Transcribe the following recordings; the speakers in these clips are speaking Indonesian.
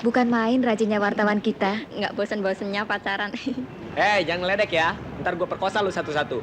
Bukan main rajinnya wartawan kita. Nggak bosen-bosennya pacaran. Jangan ngeledek ya. Ntar gue perkosa lu satu-satu.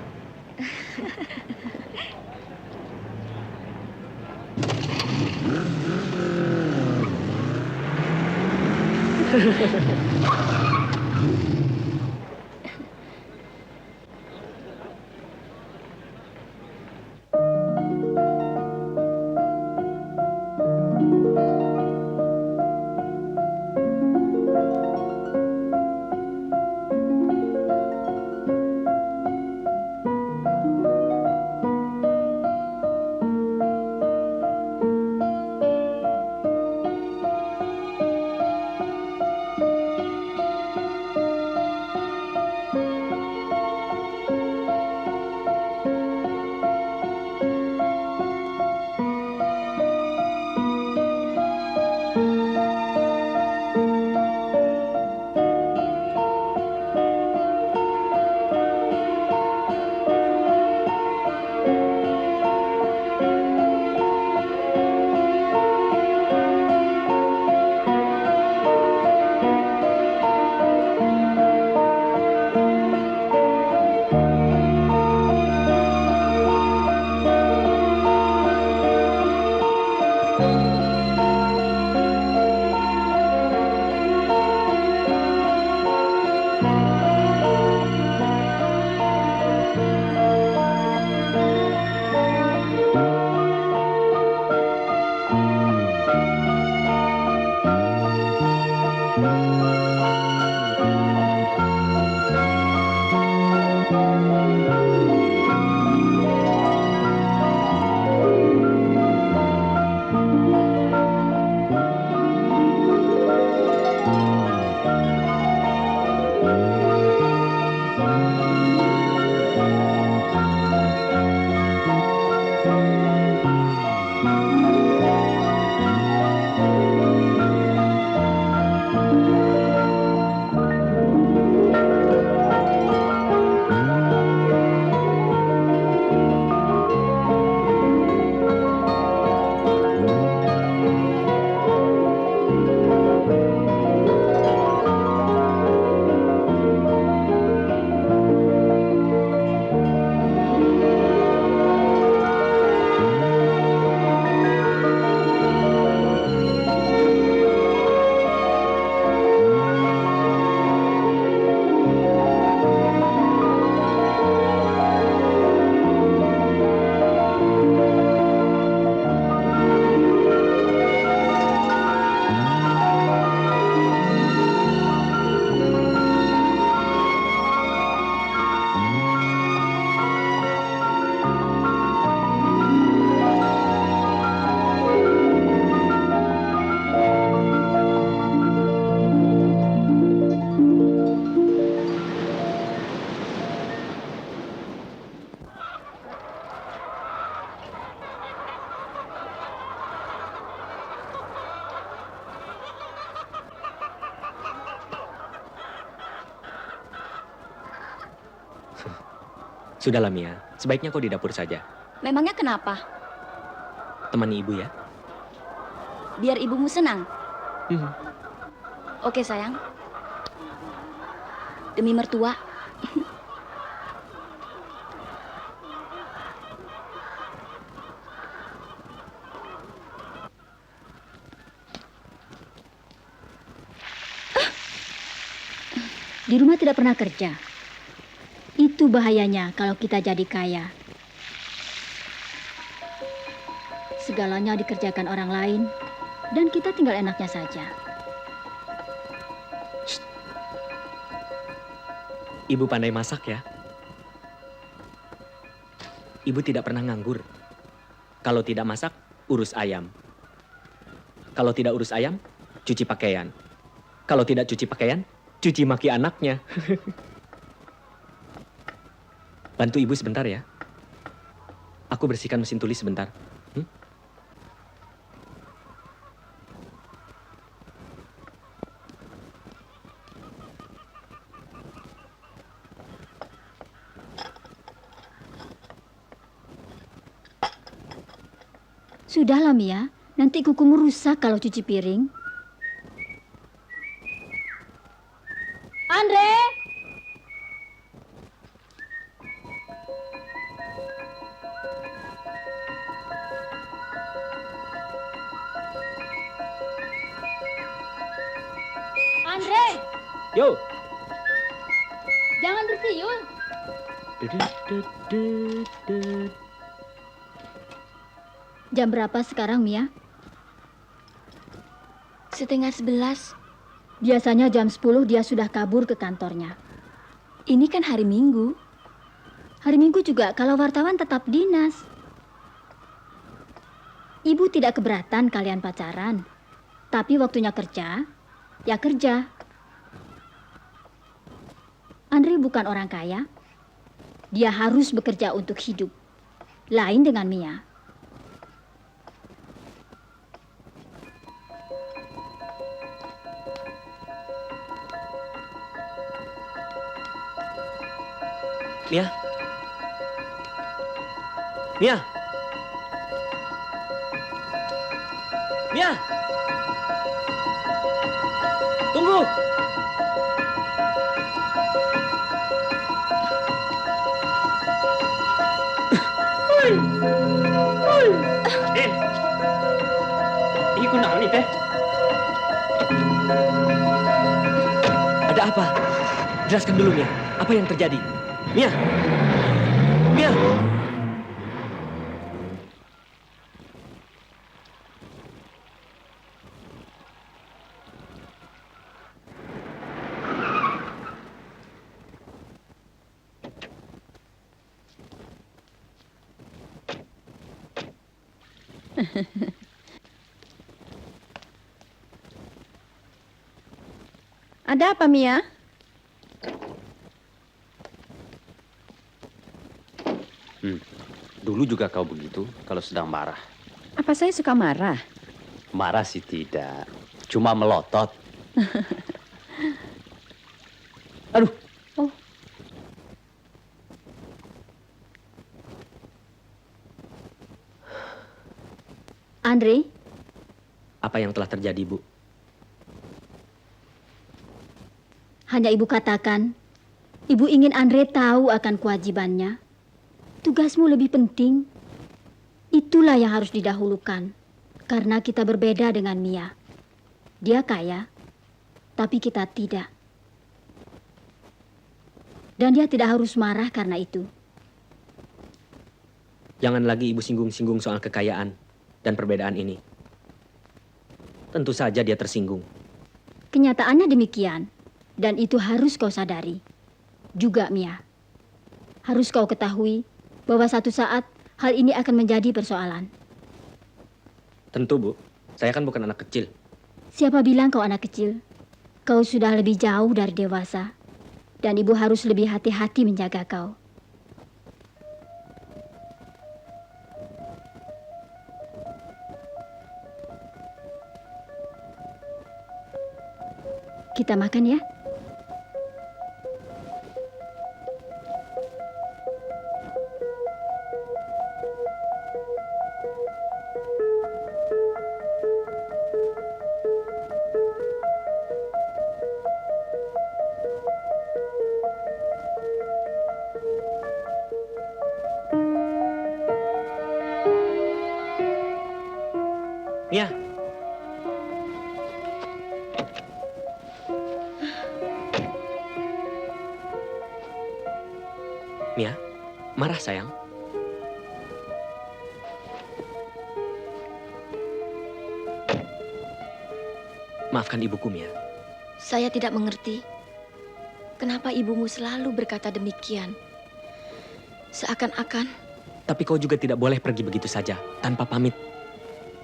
Sudahlah Mia, sebaiknya kau di dapur saja. Memangnya kenapa? Temani ibu ya. Biar ibumu senang. Hmm. Oke sayang. Demi mertua. Di rumah tidak pernah kerja. Itu bahayanya kalau kita jadi kaya. Segalanya dikerjakan orang lain, dan kita tinggal enaknya saja. Shh. Ibu pandai masak ya. Ibu tidak pernah nganggur. Kalau tidak masak, urus ayam. Kalau tidak urus ayam, cuci pakaian. Kalau tidak cuci pakaian, cuci maki anaknya. Bantu ibu sebentar ya. Aku bersihkan mesin tulis sebentar. Sudahlah Mia, nanti kukumu rusak kalau cuci piring. Andre, Yo. jangan bersiul. Jam berapa sekarang, Mia? 10:30. Biasanya jam 10 dia sudah kabur ke kantornya. Ini kan hari Minggu. Hari Minggu juga kalau wartawan tetap dinas. Ibu tidak keberatan kalian pacaran. Tapi waktunya kerja, ya kerja. Andre bukan orang kaya. Dia harus bekerja untuk hidup. Lain dengan Mia. Mia. Mia. Mia. Tunggu. Ini kunang nih, Teh. Ada apa? Jelaskan dulu, Mia. Apa yang terjadi? Mia. Mia. Ada apa, Mia? Dulu juga kau begitu kalau sedang marah. Apa saya suka marah? Marah sih tidak, cuma melotot. Aduh, Andre, Apa yang telah terjadi, Bu? hanya ibu katakan, ibu ingin Andre tahu akan kewajibannya. Tugasmu lebih penting. Itulah yang harus didahulukan. Karena kita berbeda dengan Mia. Dia kaya, tapi kita tidak. Dan dia tidak harus marah karena itu. Jangan lagi Ibu singgung-singgung soal kekayaan dan perbedaan ini. Tentu saja dia tersinggung. Kenyataannya demikian. Dan itu harus kau sadari. Juga Mia. Harus kau ketahui bahwa satu saat hal ini akan menjadi persoalan. Tentu, Bu. Saya kan bukan anak kecil. Siapa bilang kau anak kecil? Kau sudah lebih jauh dari dewasa. Dan ibu harus lebih hati-hati menjaga kau. Kita makan ya. Mia. Mia, marah sayang. Maafkan ibuku, Mia. Saya tidak mengerti. Kenapa ibumu selalu berkata demikian? Seakan-akan Tapi kau juga tidak boleh pergi begitu saja, tanpa pamit.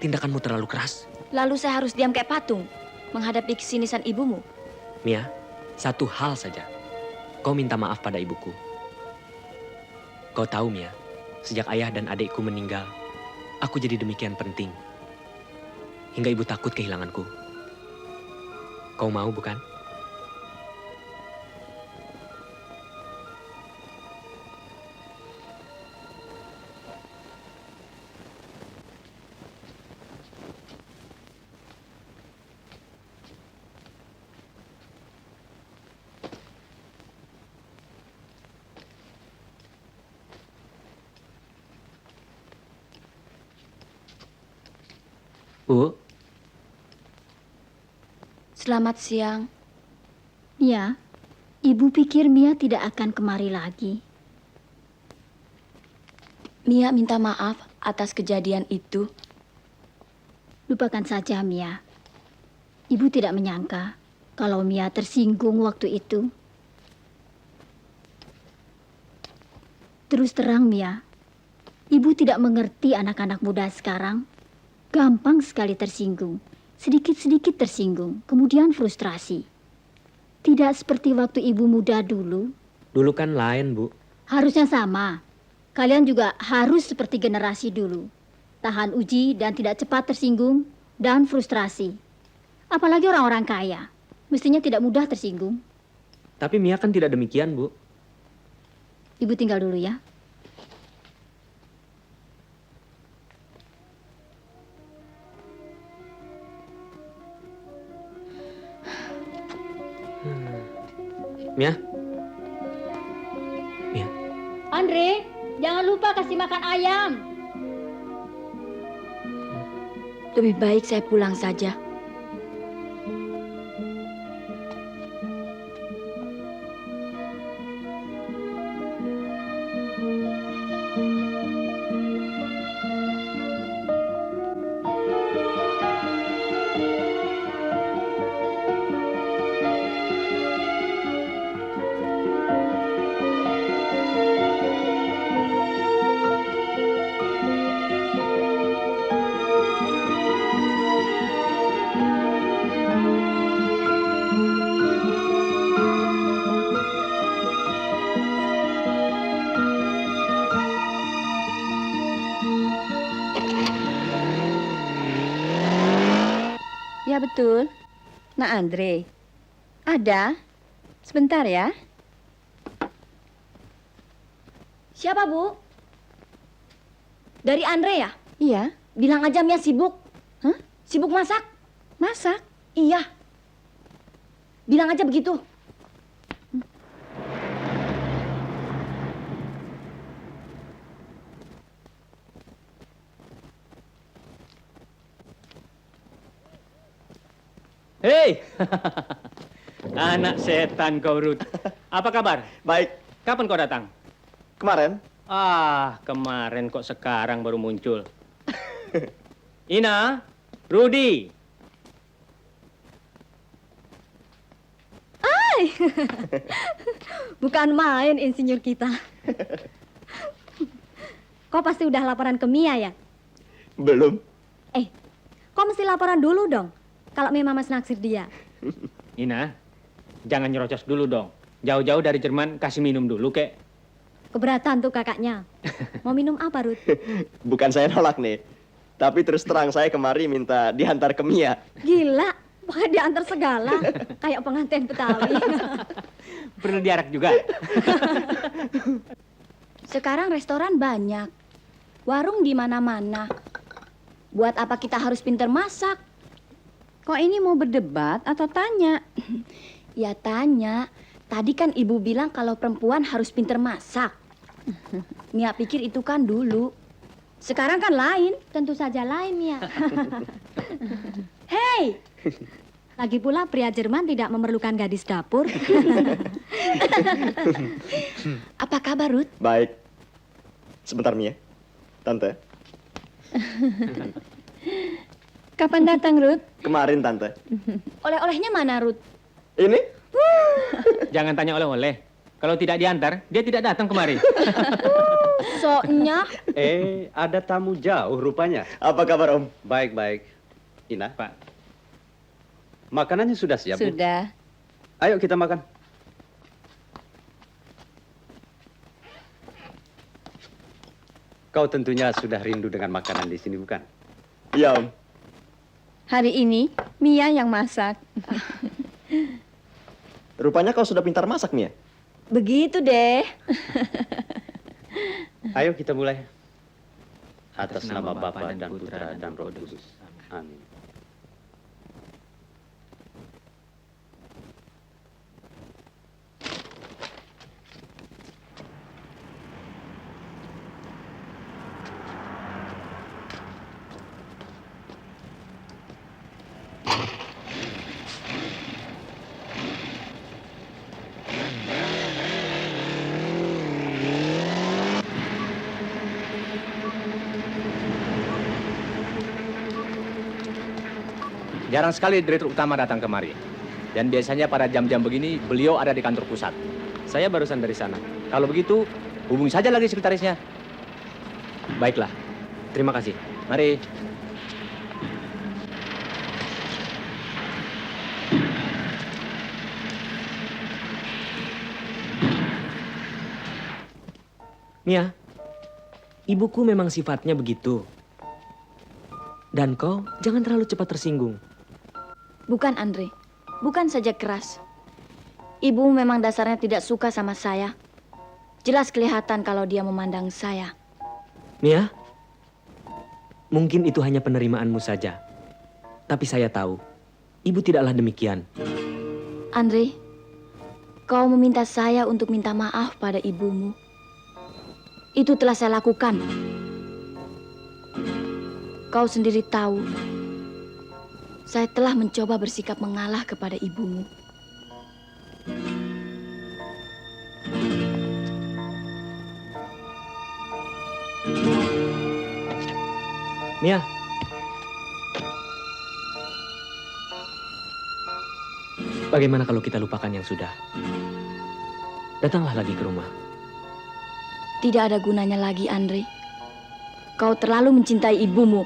Tindakanmu terlalu keras. lalu saya harus diam kayak patung menghadapi kesinisan ibumu. Mia, satu hal saja. Kau minta maaf pada ibuku. Kau tahu, Mia, sejak ayah dan adikku meninggal, aku jadi demikian penting. Hingga ibu takut kehilanganku. Kau mau, bukan? Bu, Selamat siang. Mia, ibu pikir Mia tidak akan kemari lagi. Mia minta maaf atas kejadian itu. Lupakan saja, Mia. Ibu tidak menyangka kalau Mia tersinggung waktu itu. Terus terang, Mia, ibu tidak mengerti anak-anak muda sekarang. Gampang sekali tersinggung, sedikit-sedikit tersinggung, kemudian frustrasi. Tidak seperti waktu ibu muda dulu. Dulu kan lain, Bu. Harusnya sama. Kalian juga harus seperti generasi dulu. Tahan uji dan tidak cepat tersinggung dan frustrasi. Apalagi orang-orang kaya. Mestinya tidak mudah tersinggung. Tapi Mia kan tidak demikian, Bu. Ibu tinggal dulu ya. Mia? Mia? Andre, jangan lupa kasih makan ayam. Lebih baik saya pulang saja. Ya betul. Nak Andre. Ada. Sebentar ya. Siapa, Bu? Dari Andre ya? Iya. Bilang aja Mia sibuk. Hah? Sibuk masak? Masak? Iya. Bilang aja begitu. Hei, anak setan kau Ruth. Apa kabar? Baik, Kapan kau datang? kemarin Kemarin kok sekarang baru muncul. Ina, Rudy. Bukan main insinyur kita. Kau pasti udah laporan ke Mia ya? belum. Kau mesti laporan dulu dong. Kalau memang Mas naksir dia. Ina, jangan nyerocos dulu dong. Jauh-jauh dari Jerman, kasih minum dulu, kek. Keberatan tuh kakaknya. Mau minum apa, Ruth? Bukan saya nolak nih. Tapi terus terang saya kemari minta diantar ke Mia. Gila, pakai diantar segala. Kayak pengantin Betawi. Perlu diarak juga. Sekarang restoran banyak. Warung di mana-mana. Buat apa kita harus pinter masak? Kok ini mau berdebat atau tanya? Ya tanya. Tadi kan ibu bilang kalau perempuan harus pinter masak. Mia pikir itu kan dulu. Sekarang kan lain. Tentu saja lain, Mia. Hei! Lagi pula pria Jerman tidak memerlukan gadis dapur. Apa kabar, Ruth? Baik. Sebentar Mia. Tante. Kapan datang, Ruth? Kemarin Tante. Oleh-olehnya mana, Ruth? Ini? Jangan tanya oleh-oleh. Kalau tidak diantar, dia tidak datang kemari. Soknya. Ada tamu jauh rupanya. Apa kabar Om? Baik-baik. Ina, Pak, makanannya sudah siap, Bu? Sudah. Ayo kita makan. Kau tentunya sudah rindu dengan makanan di sini, bukan? Iya Om. Hari ini Mia yang masak. Rupanya kau sudah pintar masak Mia. Begitu deh. Ayo kita mulai. Atas nama Bapa dan Putra dan Roh Kudus. Amin. Jarang sekali direktur utama datang kemari. Dan biasanya pada jam-jam begini beliau ada di kantor pusat. Saya barusan dari sana. Kalau begitu, hubungi saja lagi sekretarisnya. Baiklah, terima kasih. Mari. Mia, ibuku memang sifatnya begitu. Dan kau jangan terlalu cepat tersinggung. Bukan, Andre. Bukan saja keras. Ibu memang dasarnya tidak suka sama saya. Jelas kelihatan kalau dia memandang saya. Mia, mungkin itu hanya penerimaanmu saja. Tapi saya tahu, ibu tidaklah demikian. Andre, kau meminta saya untuk minta maaf pada ibumu. Itu telah saya lakukan. Kau sendiri tahu, saya telah mencoba bersikap mengalah kepada ibumu. Mia. Bagaimana kalau kita lupakan yang sudah? Datanglah lagi ke rumah. Tidak ada gunanya lagi, Andre. Kau terlalu mencintai ibumu.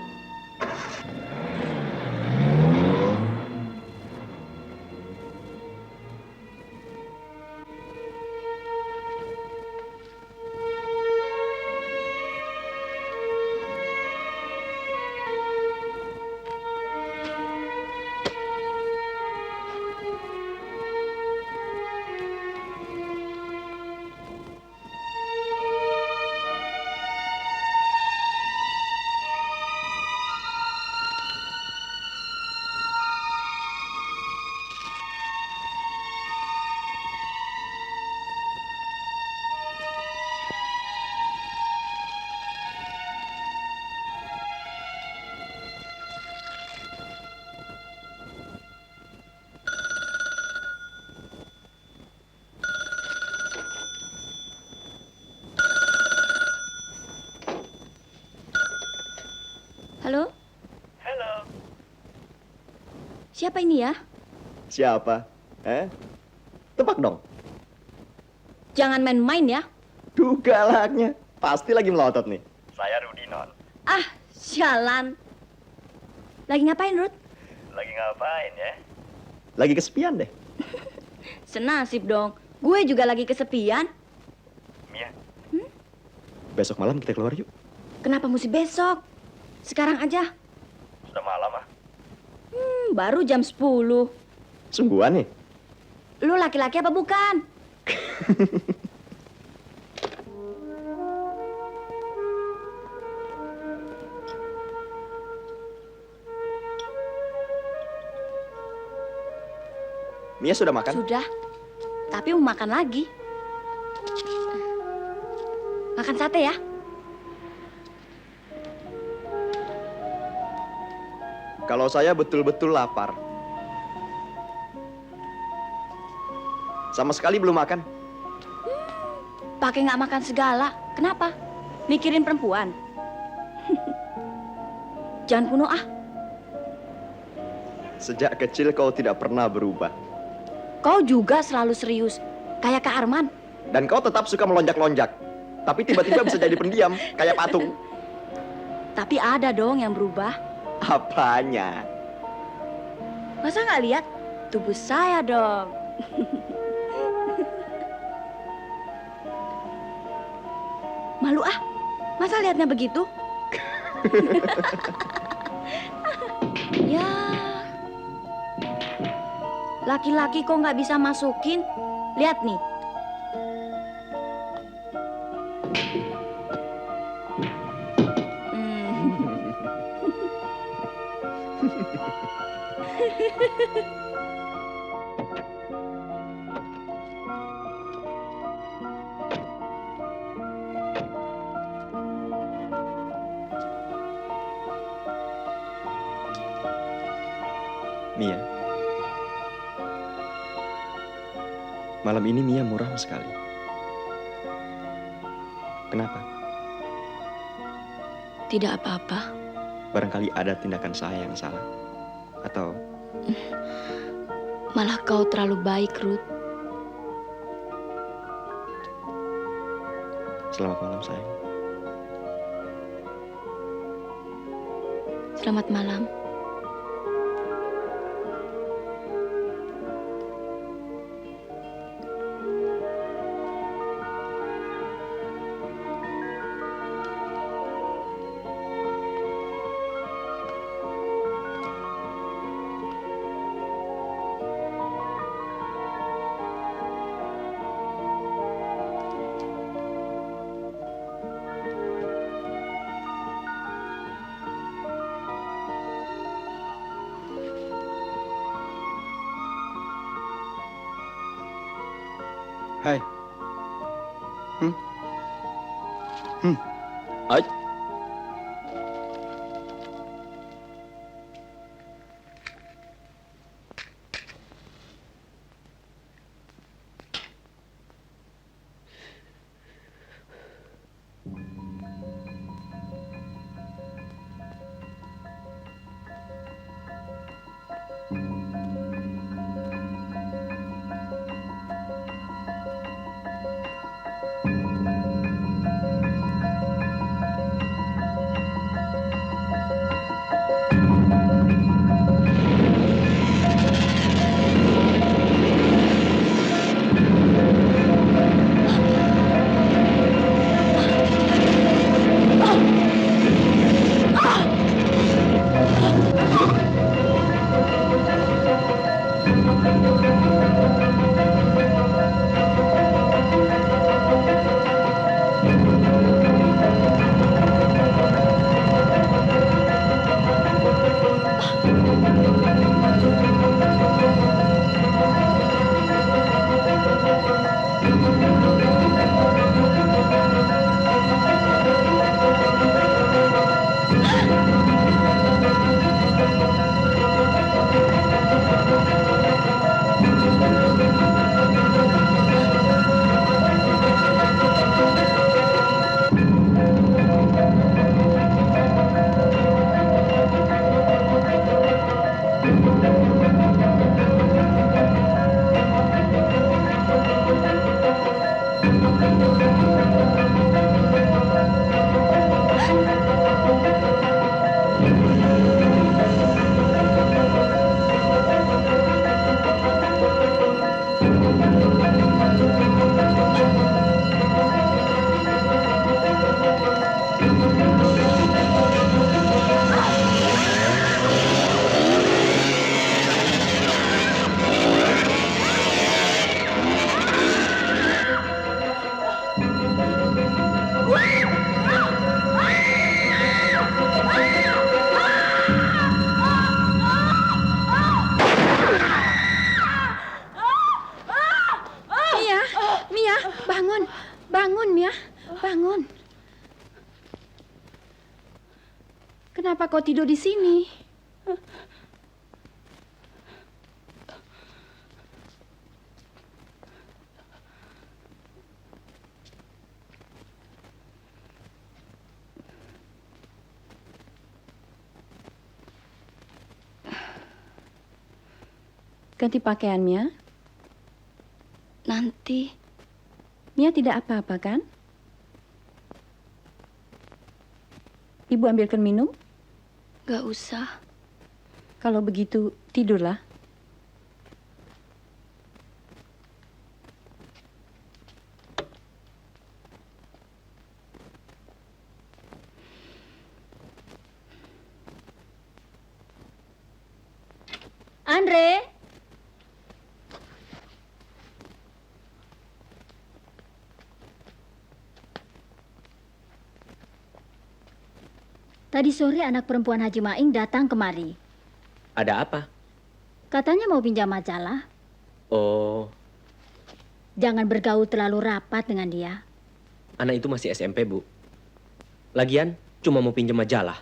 Halo? Halo. Siapa ini ya? Siapa? Tebak dong. Jangan main-main ya. Duh, galaknya. Pasti lagi melotot nih. Saya Rudi, Non. Ah, sialan. Lagi ngapain, Ruth? Lagi ngapain ya? Lagi kesepian deh. Senasib dong. Gue juga lagi kesepian. Mia. Besok malam kita keluar yuk. Kenapa mesti besok? Sekarang aja. Sudah malam ah. Baru jam 10. Sungguhan nih. Lu laki-laki apa bukan? Mia sudah makan? Sudah. Tapi mau makan lagi. Makan sate ya? Kalau saya betul-betul lapar. Sama sekali belum makan. Pakai nggak makan segala. Kenapa? Mikirin perempuan? Jangan kuno ah. Sejak kecil kau tidak pernah berubah. Kau juga selalu serius. Kayak Kak Arman. Dan kau tetap suka melonjak-lonjak. Tapi tiba-tiba bisa jadi pendiam, kayak patung. Tapi ada dong yang berubah. Apanya? Masa nggak lihat? Tubuh saya dong. Malu ah. Masa lihatnya begitu? Ya. Laki-laki kok nggak bisa masukin? Lihat nih. Mia. Malam ini Mia muram sekali. Kenapa? Tidak apa-apa. Barangkali ada tindakan saya yang salah. Atau Malah kau terlalu baik, Ruth. Selamat malam, sayang. Selamat malam. Hai. Ay. Kenapa kau tidur di sini? Ganti pakaian, Mia. Nanti. Mia tidak apa-apa, kan? Ibu ambilkan minum? Gak usah. Kalau begitu, tidurlah. Andre? Tadi sore anak perempuan Haji Maing datang kemari. Ada apa? Katanya mau pinjam majalah. Oh, Jangan bergaul terlalu rapat dengan dia. anak itu masih SMP, Bu. Lagian, cuma mau pinjam majalah.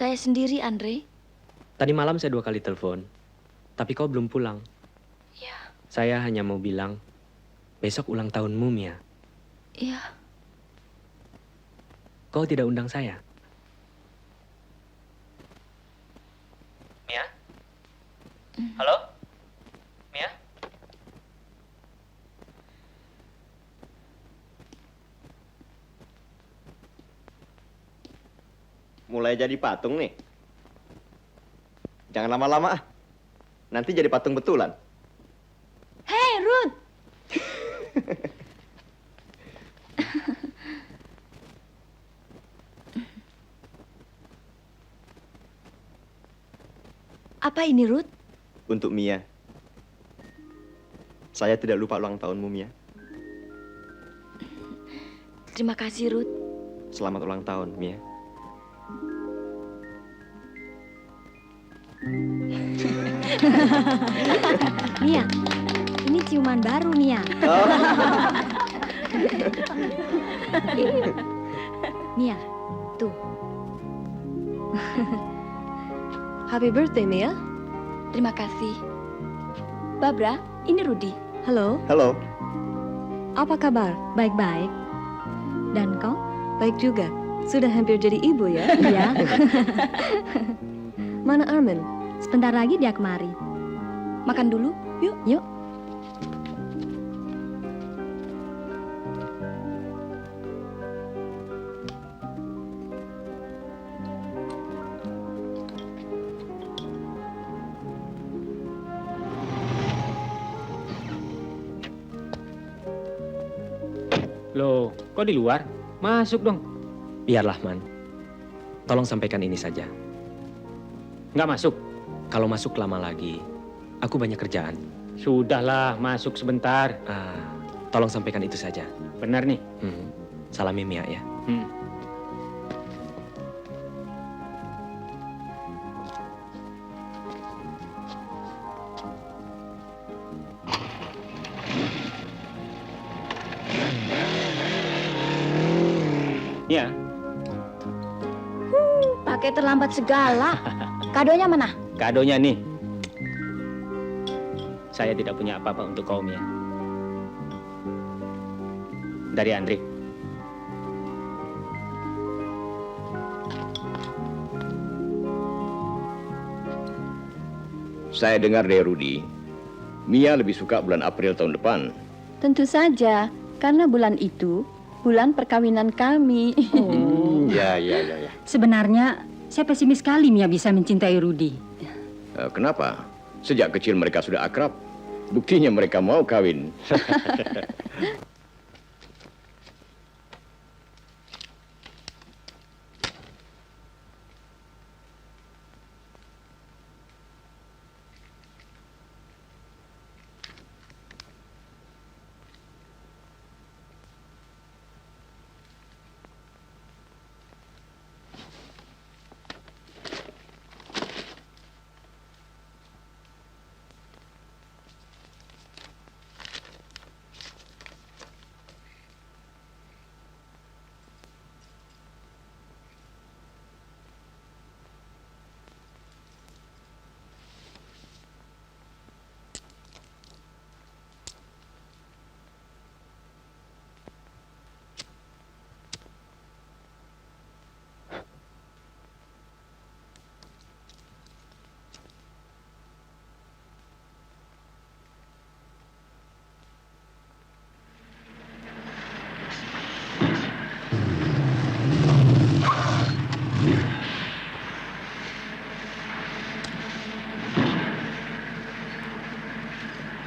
Saya sendiri, Andre. Tadi malam saya 2 kali telepon, tapi kau belum pulang. Ya. Saya hanya mau bilang, besok ulang tahunmu, Mia. Iya. Kau tidak undang saya. Mia? Halo? Mia? Mulai jadi patung nih. Jangan lama-lama ah. Nanti jadi patung betulan. Hei, Ruth! Apa ini, Ruth? Untuk Mia. Saya tidak lupa ulang tahunmu, Mia. Terima kasih, Ruth. Selamat ulang tahun, Mia. Mia, ini ciuman baru, Mia. Mia, tuh. Happy birthday, Mia. Terima kasih. Barbara, ini Rudy. Halo, Halo. apa kabar? Baik-baik. Dan kau? Baik juga. Sudah hampir jadi ibu ya? Iya. Mana Armin? Sebentar lagi dia kemari. Makan dulu. Yuk. Yuk. Loh, kok di luar? Masuk dong. Biarlah, Man. Tolong sampaikan ini saja. Nggak masuk? Kalau masuk lama lagi, aku banyak kerjaan. Sudahlah, masuk sebentar. Tolong sampaikan itu saja. Benar nih. Salami Mia ya. Ya, Pakai terlambat segala. Kadonya mana? kadonya nih. Saya tidak punya apa-apa untuk kau, Mia. Dari Andre. Saya dengar dari Rudy, Mia lebih suka bulan April tahun depan. Tentu saja, karena bulan itu bulan perkawinan kami. Ya. Sebenarnya saya pesimis sekali Mia bisa mencintai Rudy. Kenapa? Sejak kecil mereka sudah akrab. Buktinya mereka mau kawin.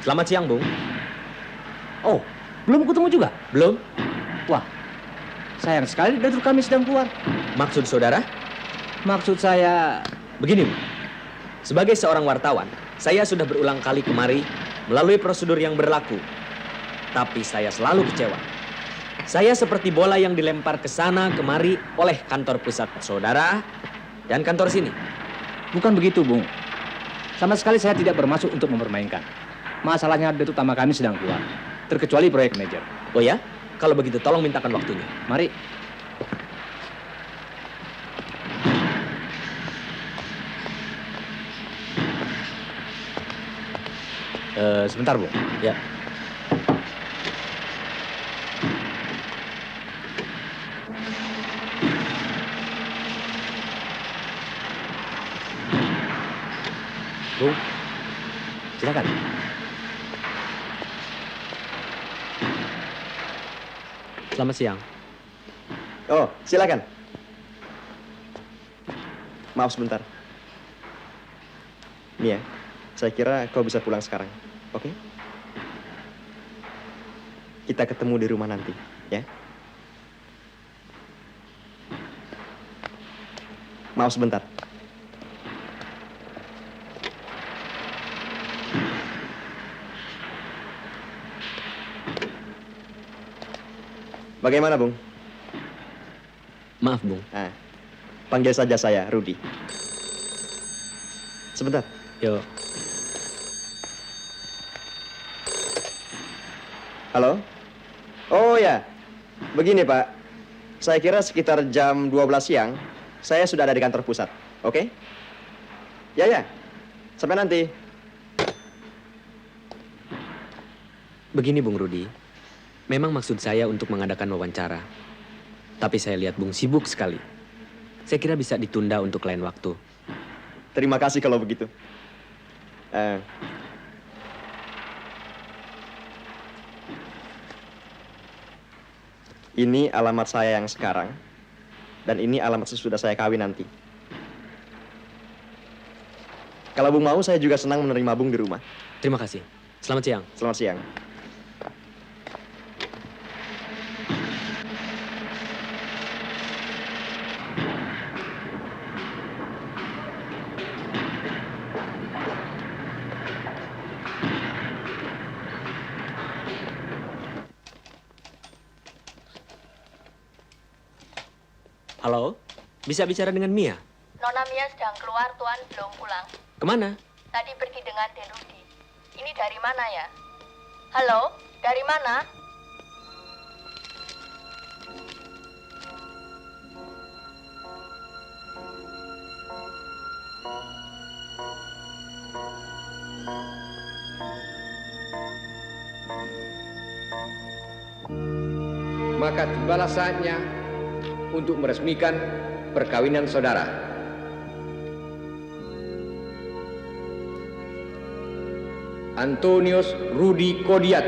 Selamat siang, Bung. Oh, belum ketemu juga? Belum? Wah, sayang sekali datuk kami sedang keluar. Maksud saudara? Maksud saya... Begini, Bung. Sebagai seorang wartawan, saya sudah berulang kali kemari melalui prosedur yang berlaku. Tapi saya selalu kecewa. Saya seperti bola yang dilempar ke sana kemari oleh kantor pusat saudara dan kantor sini. Bukan begitu, Bung. Sama sekali saya tidak bermaksud untuk mempermainkan. Masalahnya datuk utama kami sedang keluar. Terkecuali proyek manajer. Oh ya? Kalau begitu tolong mintakan waktunya. Mari. Sebentar, Bung. Ya. Bung, silakan. Selamat siang. Oh, silakan. Maaf sebentar. Mia, saya kira kau bisa pulang sekarang. Oke? Kita ketemu di rumah nanti, ya? Maaf sebentar. Bagaimana, Bung? Maaf, Bung. Nah, panggil saja saya, Rudi. Sebentar. Yo. Halo? Oh ya, begini Pak. Saya kira sekitar jam 12 siang, saya sudah ada di kantor pusat. Oke? Ya, ya. Sampai nanti. Begini, Bung Rudi. Memang maksud saya untuk mengadakan wawancara. Tapi saya lihat Bung sibuk sekali. Saya kira bisa ditunda untuk lain waktu. Terima kasih kalau begitu. Ini alamat saya yang sekarang. Dan ini alamat sesudah saya kawin nanti. Kalau Bung mau, saya juga senang menerima Bung di rumah. Terima kasih. Selamat siang. Selamat siang. Halo? Bisa bicara dengan Mia? Nona Mia sedang keluar, Tuan belum pulang. Kemana? Tadi pergi dengan Den Rudi. Ini dari mana ya? Halo, dari mana? Maka tibalah saatnya untuk meresmikan perkawinan saudara. Antonius Rudi Kodiat,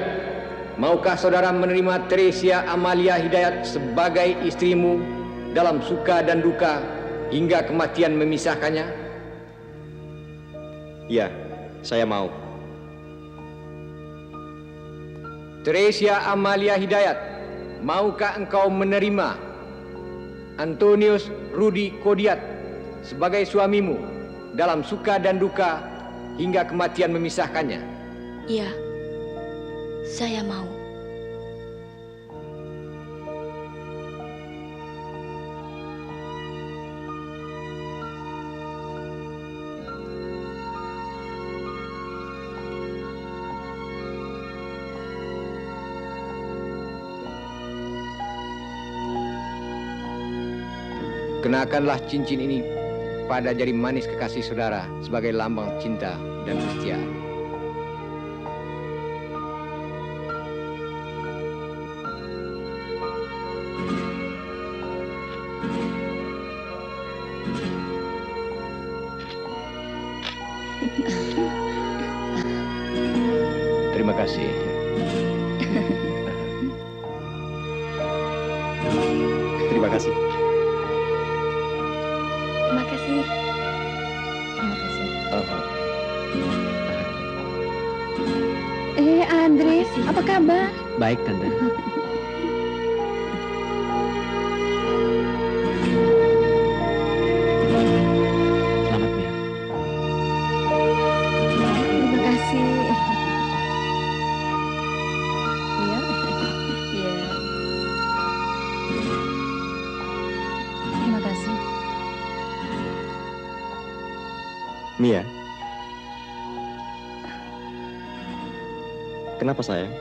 maukah saudara menerima Teresia Amalia Hidayat sebagai istrimu dalam suka dan duka hingga kematian memisahkannya? Iya, saya mau. Teresia Amalia Hidayat, maukah engkau menerima Antonius Rudi Kodiat sebagai suamimu dalam suka dan duka hingga kematian memisahkannya? Iya, saya mau. Kenakanlah cincin ini pada jari manis kekasih saudara sebagai lambang cinta dan kesetiaan. Terima kasih. Terima kasih. Terima kasih. Terima kasih. Andre, apa kabar? Baik, Tante. Selamat, Mia. Terima kasih. Iya. Iya. Terima kasih. Mia. Kenapa sayang?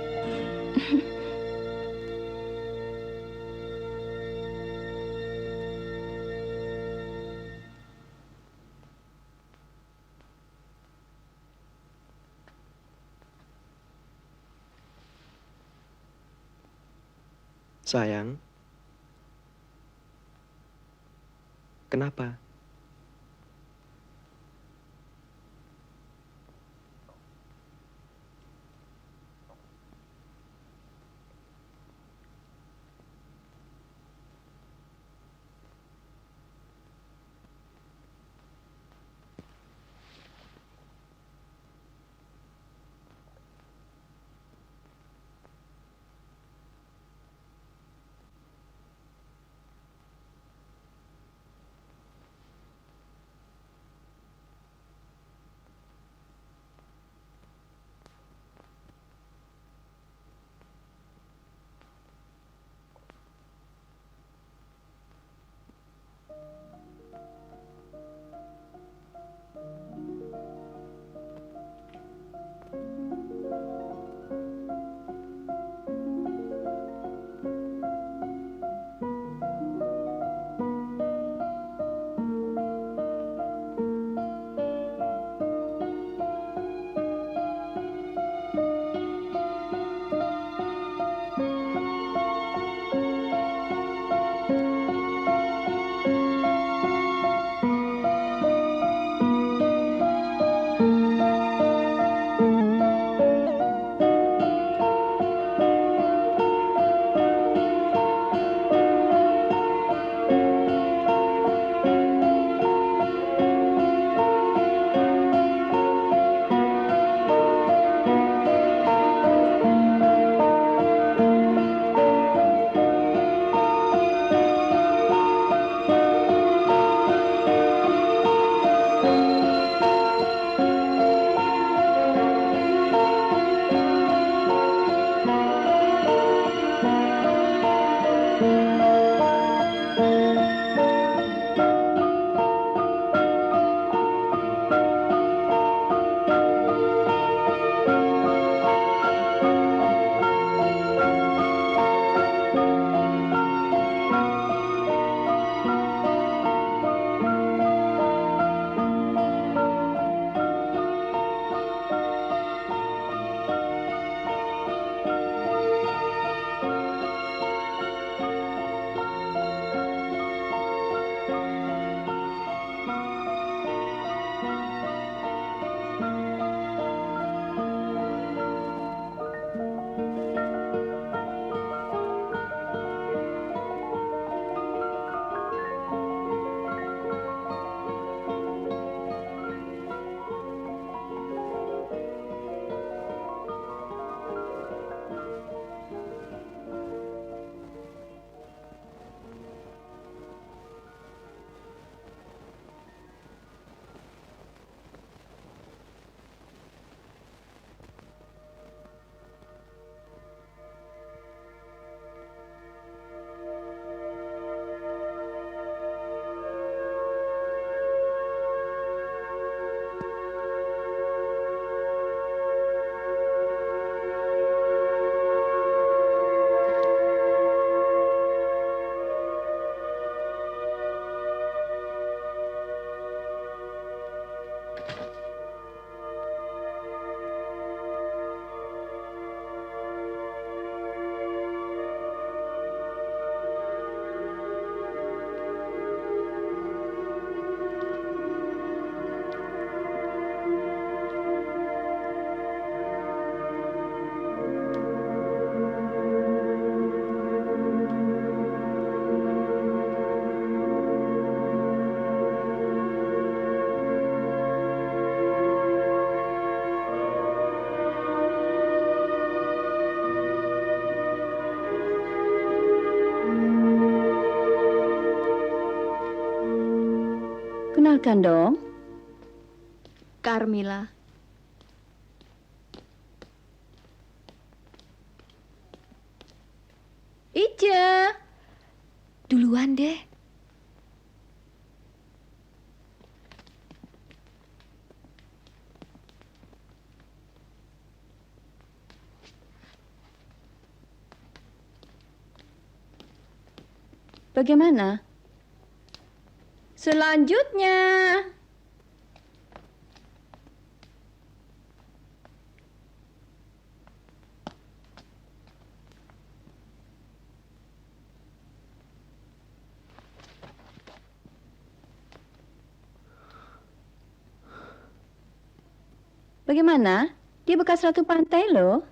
Sayang. Kenapa? Kenalkan dong. Carmila. Ica. Duluan deh. Bagaimana? Selanjutnya. Bagaimana? Dia bekas ratu pantai loh.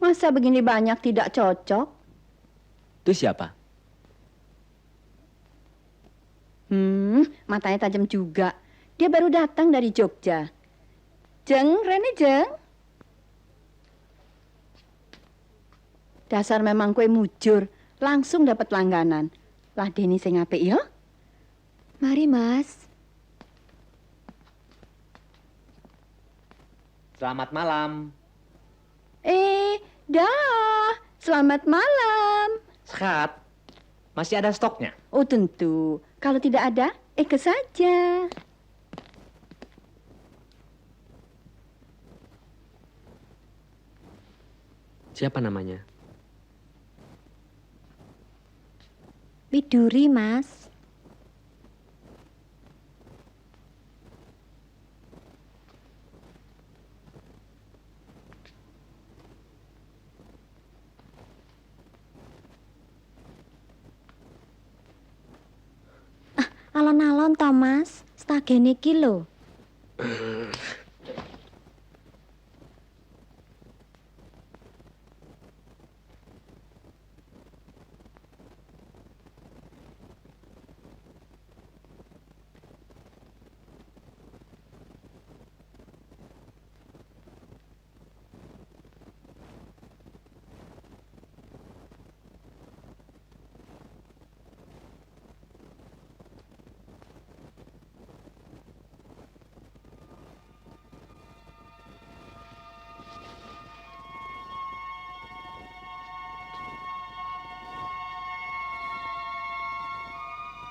Masa begini banyak tidak cocok? Itu siapa? Matanya tajam juga. Dia baru datang dari Jogja. Jeng, Rene Jeng. Dasar memang kue mujur, langsung dapat langganan. Lah Deni sing apik ya. Mari, Mas. Selamat malam. Dah. Selamat malam. Sehat. Masih ada stoknya? Oh tentu. Kalau tidak ada, ke saja. Siapa namanya? Widuri, Mas. Alon-alon to, Mas. Stagene iki lho.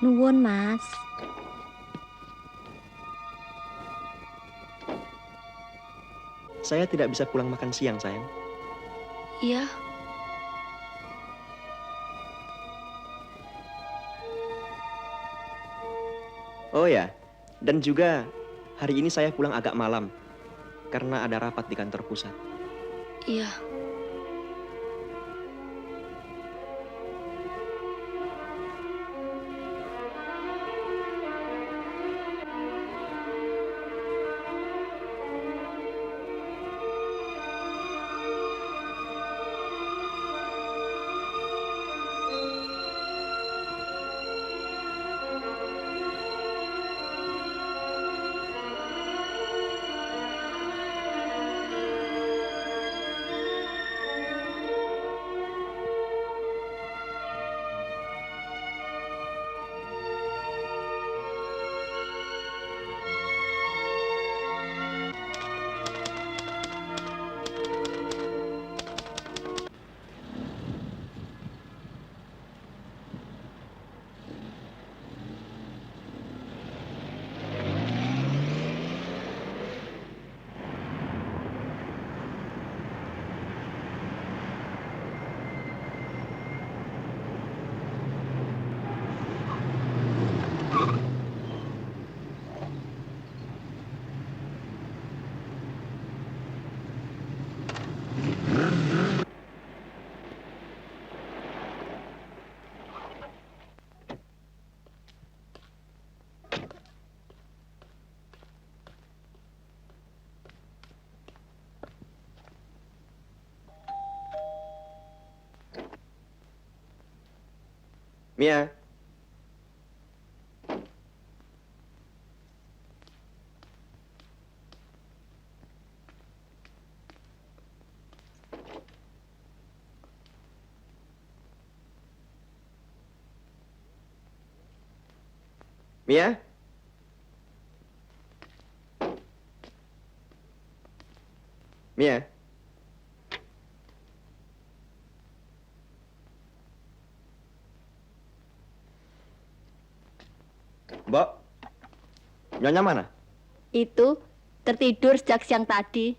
Nuwun, Mas. Saya tidak bisa pulang makan siang, sayang. Iya. Oh ya, dan juga hari ini saya pulang agak malam karena ada rapat di kantor pusat. Iya. Mia. Mia. Mia. Mbok, Nyonya mana? Itu tertidur sejak siang tadi.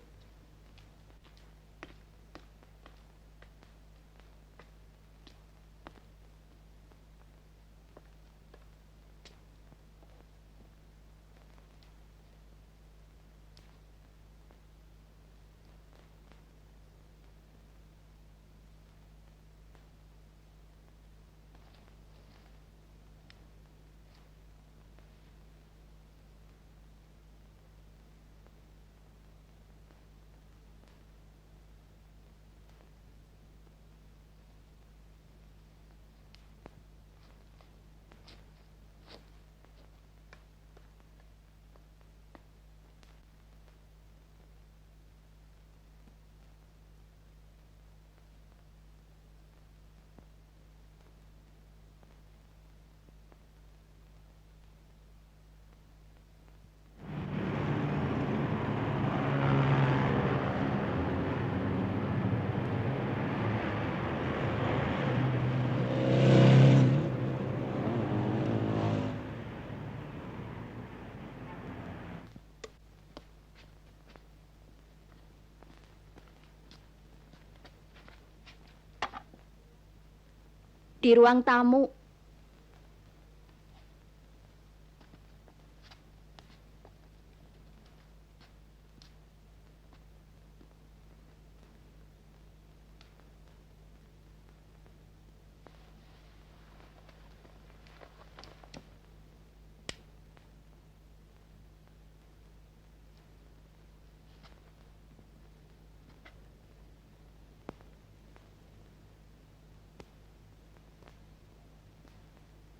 di ruang tamu.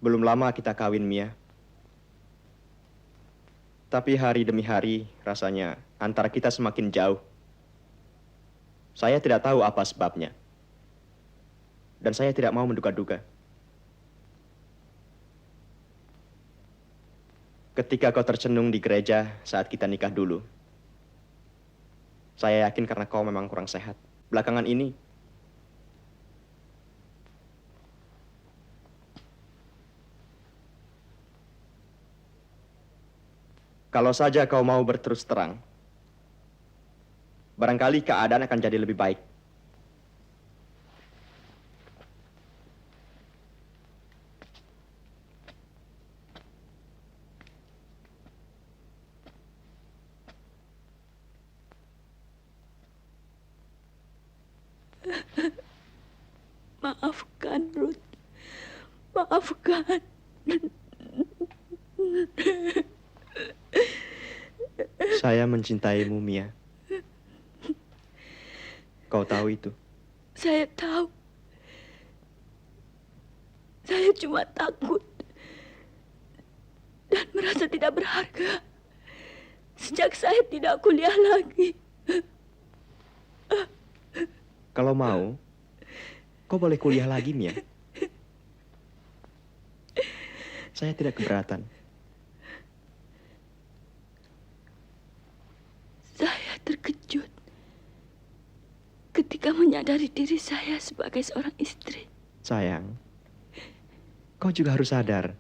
Belum lama kita kawin, Mia. Tapi hari demi hari, rasanya antara kita semakin jauh. Saya tidak tahu apa sebabnya. Dan saya tidak mau menduga-duga. Ketika kau tercenung di gereja saat kita nikah dulu, saya yakin karena kau memang kurang sehat. Belakangan ini, kalau saja kau mau berterus terang, barangkali keadaan akan jadi lebih baik. Maafkan, Ruth. Maafkan. Saya mencintaimu, Mia. Kau tahu itu. Saya tahu. Saya cuma takut dan merasa tidak berharga sejak saya tidak kuliah lagi. Kalau mau, kau boleh kuliah lagi, Mia. Saya tidak keberatan. Saya terkejut ketika menyadari diri saya sebagai seorang istri. Sayang, kau juga harus sadar.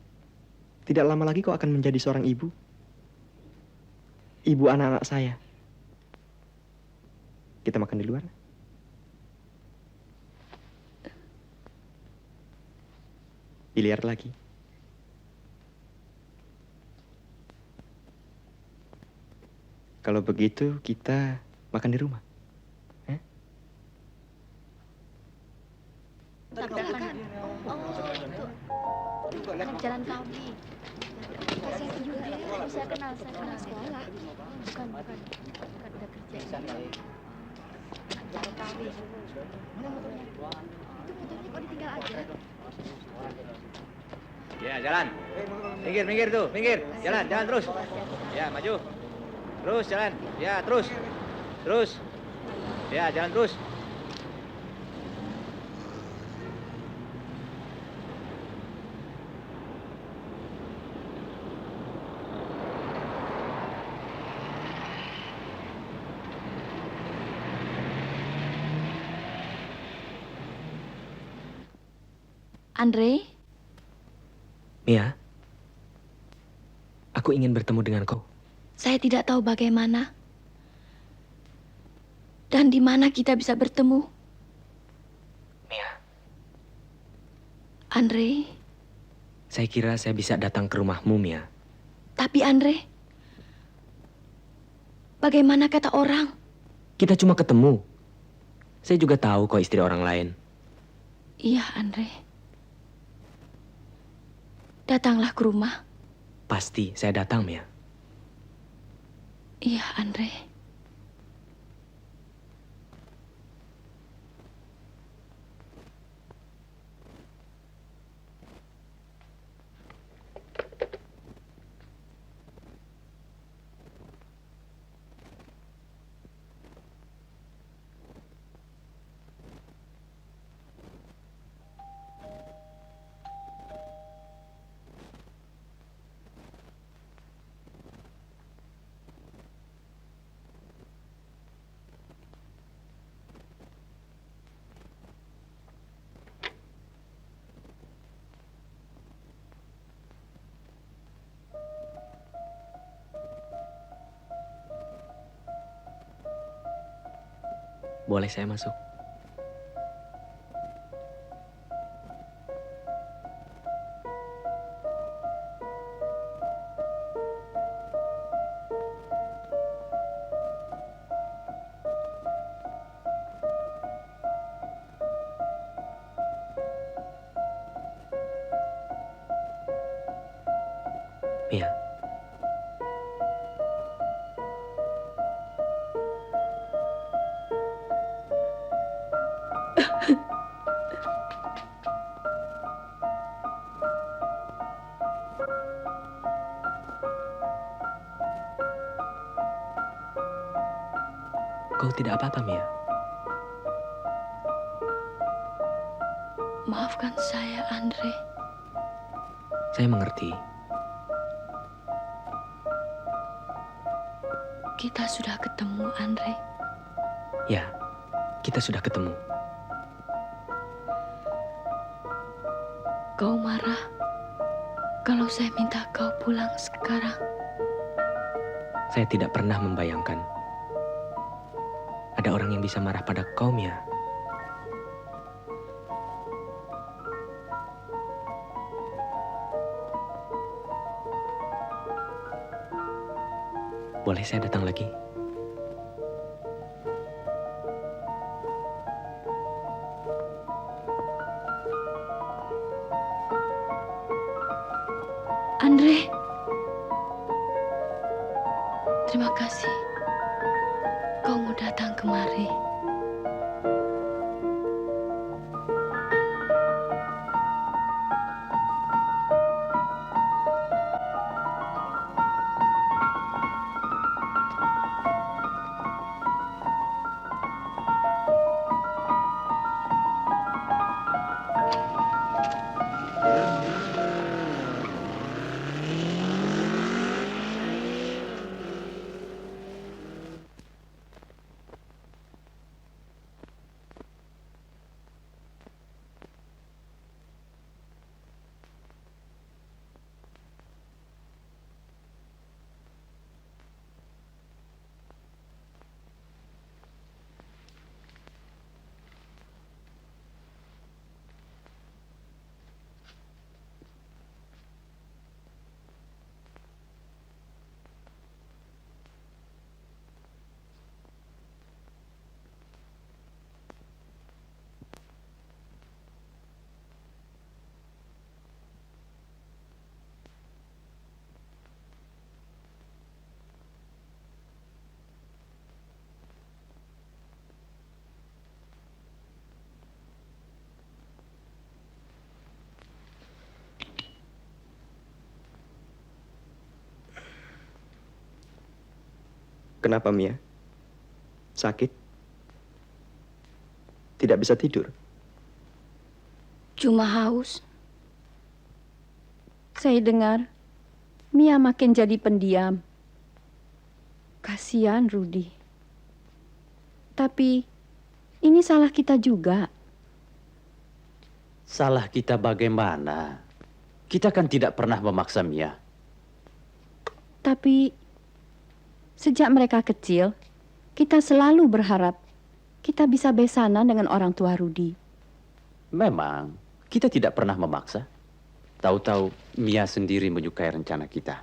Tidak lama lagi kau akan menjadi seorang ibu. Ibu anak-anak saya. Kita makan di luar. Biliar lagi. Kalau begitu kita makan di rumah. Jalan kami. Saya juga, saya kenal sekolah. Bukan udah kerja. Jalan kami. Mana motornya? Itu motornya kok ditinggal aja? Ya, jalan. Minggir, minggir tuh, minggir. Jalan, jalan terus. Ya, maju. Terus jalan. Ya, terus. Terus. Ya, jalan terus. Andre, Mia, aku ingin bertemu dengan kau. saya tidak tahu bagaimana dan di mana kita bisa bertemu. Mia, Andre, saya kira saya bisa datang ke rumahmu, Mia. tapi Andre, bagaimana kata orang? Kita cuma ketemu. Saya juga tahu kau istri orang lain. Iya, Andre. Datanglah ke rumah. Pasti saya datang, Mia. Iya, Andre. Boleh saya masuk? Mia, kau tidak apa-apa, Mia. Maafkan saya, Andre. Saya mengerti. Kita sudah ketemu, Andre. Ya, kita sudah ketemu. Kau marah kalau saya minta kau pulang sekarang. Saya tidak pernah membayangkan ada orang yang bisa marah pada kau, Mia. Boleh saya datang lagi? Andre, terima kasih. Kau mau datang kemari. Kenapa, Mia? Sakit? Tidak bisa tidur? Cuma haus. Saya dengar Mia makin jadi pendiam. Kasihan Rudi. Tapi ini salah kita juga. Salah kita bagaimana? Kita kan tidak pernah memaksa Mia. Tapi sejak mereka kecil, kita selalu berharap kita bisa besanan dengan orang tua Rudi. Memang, kita tidak pernah memaksa. Tahu-tahu Mia sendiri menyukai rencana kita.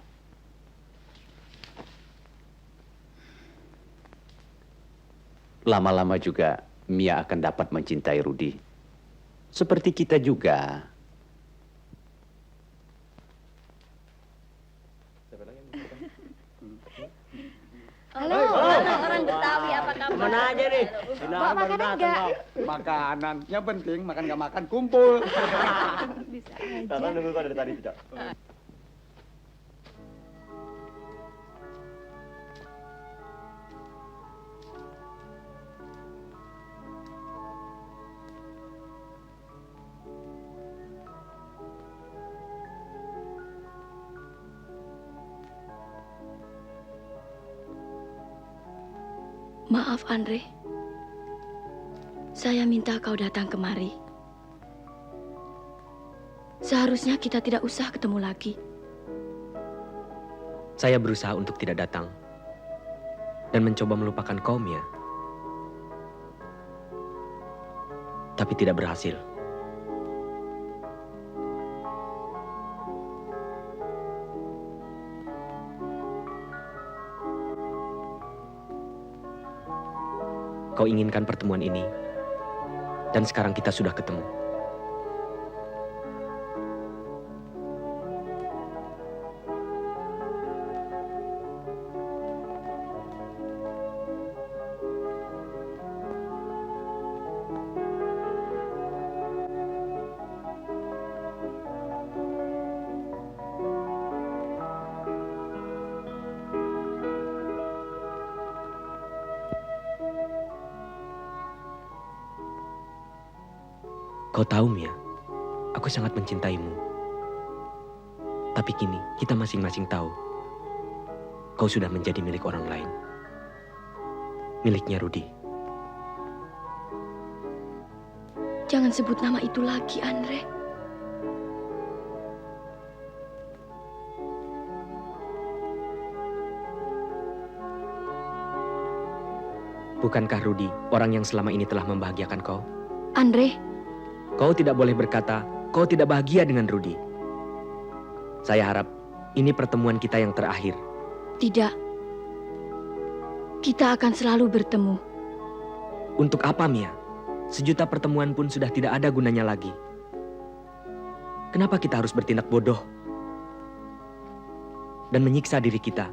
Lama-lama juga Mia akan dapat mencintai Rudi. Seperti kita juga. Halo, orang Betawi, apa kabar? Mana aja nih? Bawa makanan enggak? Makanan, yang penting makan nggak makan kumpul. Bisa aja. Tata nunggu kau dari tadi, Cak. Maaf, Andre. Saya minta kau datang kemari. Seharusnya kita tidak usah ketemu lagi. Saya berusaha untuk tidak datang dan mencoba melupakan kau, Mia. Tapi tidak berhasil. Kau inginkan pertemuan ini, dan sekarang kita sudah ketemu. Kau tahu, Mia, aku sangat mencintaimu. Tapi kini kita masing-masing tahu kau sudah menjadi milik orang lain. Miliknya Rudi. Jangan sebut nama itu lagi, Andre. Bukankah Rudi orang yang selama ini telah membahagiakan kau? Andre, Kau tidak boleh berkata kau tidak bahagia dengan Rudi. Saya harap ini pertemuan kita yang terakhir. tidak. Kita akan selalu bertemu. Untuk apa, Mia? Sejuta pertemuan pun sudah tidak ada gunanya lagi. Kenapa kita harus bertindak bodoh dan menyiksa diri kita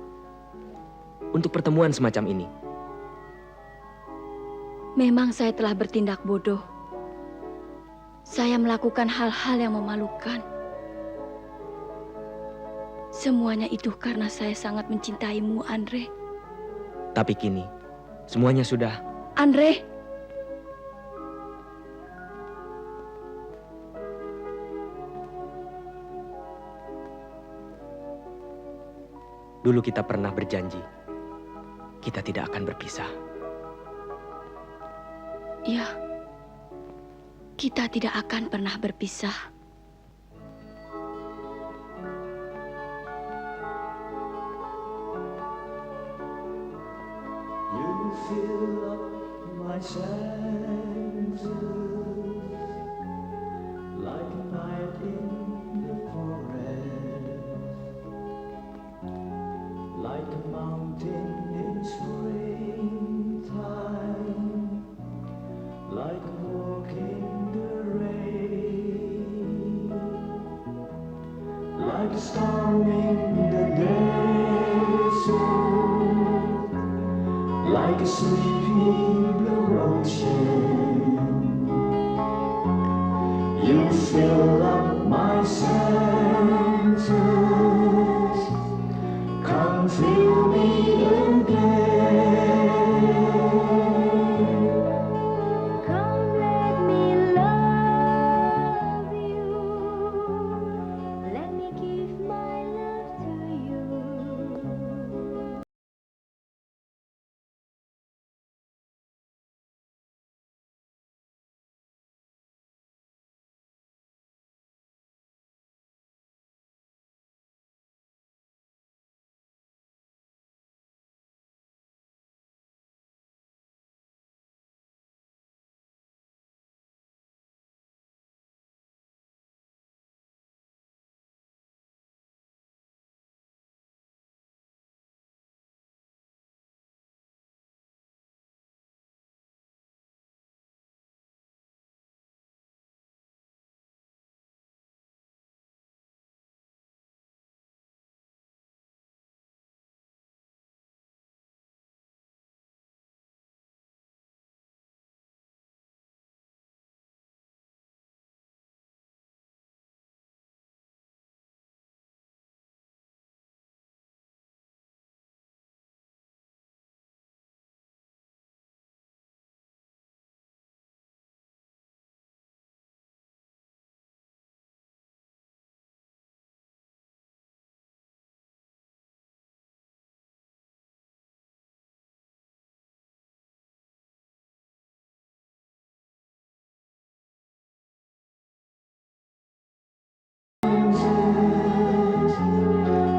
untuk pertemuan semacam ini? Memang saya telah bertindak bodoh. Saya melakukan hal-hal yang memalukan. Semuanya itu karena saya sangat mencintaimu, Andre. Tapi kini, semuanya sudah... Andre! Dulu kita pernah berjanji, kita tidak akan berpisah. Ya, kita tidak akan pernah berpisah. You fill up my senses like a night in the forest, like a mountain in springtime, like a walk in the rain, like a storm in the desert, like a sleepy blue ocean. You fill up my senses. Come fill me again. Come let me love you. Let me give my love to you.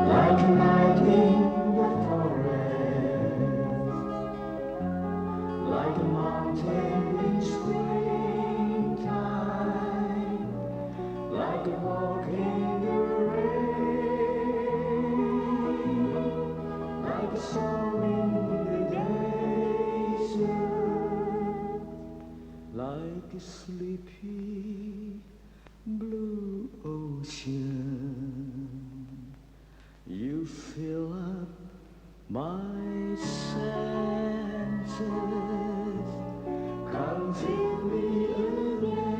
Like a night in the forest, like a mountain in springtime, like a walk in the rain, like a song in the desert, like a sleepy blue ocean. You fill up my senses. Come fill me again.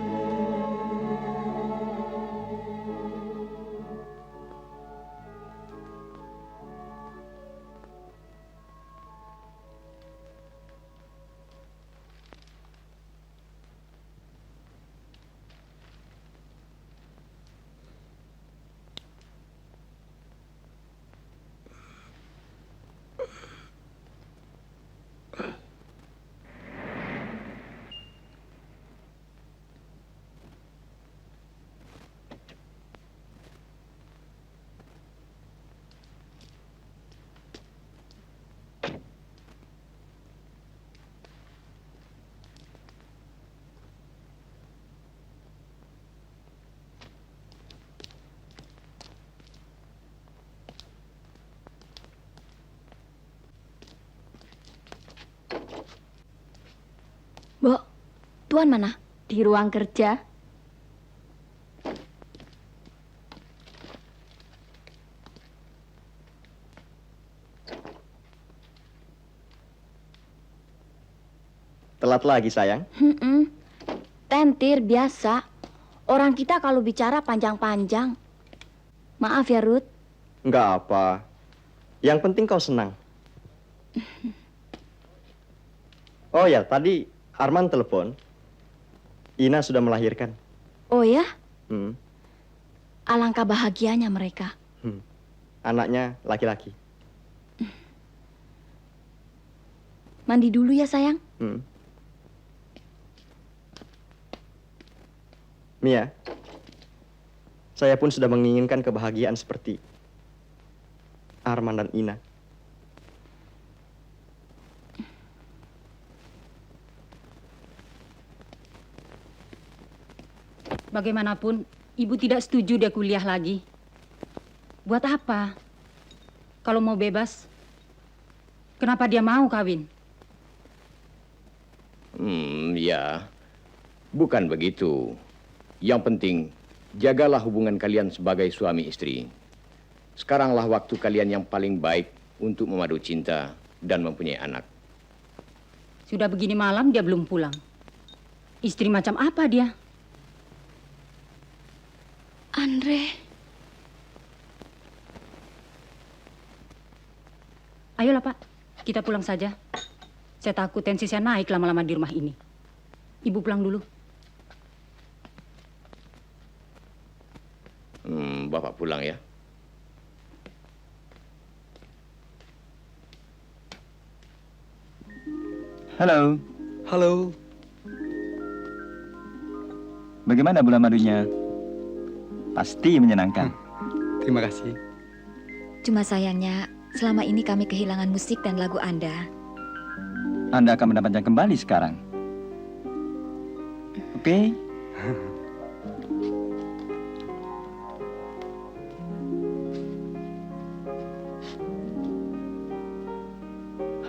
Tuan mana? Di ruang kerja. Telat lagi, sayang. Tentir biasa. Orang kita kalau bicara panjang-panjang. Maaf ya, Ruth. Nggak apa. Yang penting kau senang. Oh ya, tadi Arman telepon. Ina sudah melahirkan. Oh ya? Hmm. Alangkah bahagianya mereka. Anaknya laki-laki. Mandi dulu ya, sayang. Mia, saya pun sudah menginginkan kebahagiaan seperti Arman dan Ina. Bagaimanapun, ibu tidak setuju dia kuliah lagi. Buat apa? Kalau mau bebas, kenapa dia mau kawin? Ya, bukan begitu. Yang penting, jagalah hubungan kalian sebagai suami istri. Sekaranglah waktu kalian yang paling baik untuk memadu cinta dan mempunyai anak. Sudah begini malam dia belum pulang. Istri macam apa dia? Andre. Ayolah Pak, kita pulang saja. Saya takut tensi saya naik lama-lama di rumah ini. Ibu pulang dulu. Bapak pulang ya. Halo. Halo. Bagaimana bulan madunya? Pasti menyenangkan. Terima kasih. Cuma sayangnya, selama ini kami kehilangan musik dan lagu Anda. Anda akan mendapatkan kembali sekarang. Oke?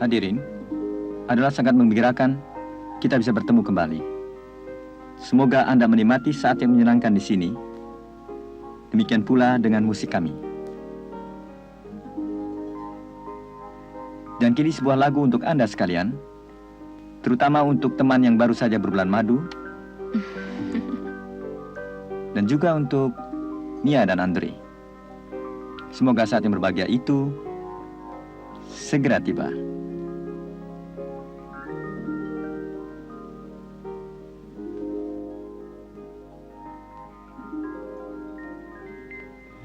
Hadirin, adalah sangat menggembirakan kita bisa bertemu kembali. Semoga Anda menikmati saat yang menyenangkan di sini. Demikian pula dengan musik kami. Dan kini sebuah lagu untuk Anda sekalian, terutama untuk teman yang baru saja berbulan madu, dan juga untuk Mia dan Andre. Semoga saat yang berbahagia itu segera tiba.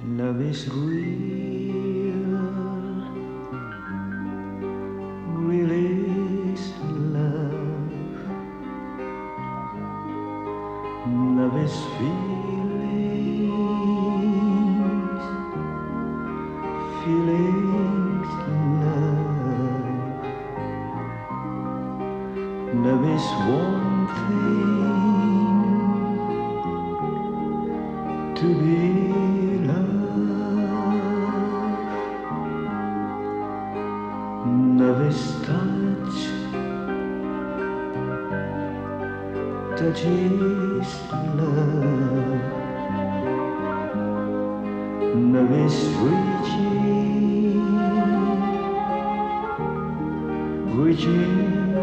Love is real is love. Love is feelings love. Love is one thing to be love is touch, touch is love. Love is reaching, reaching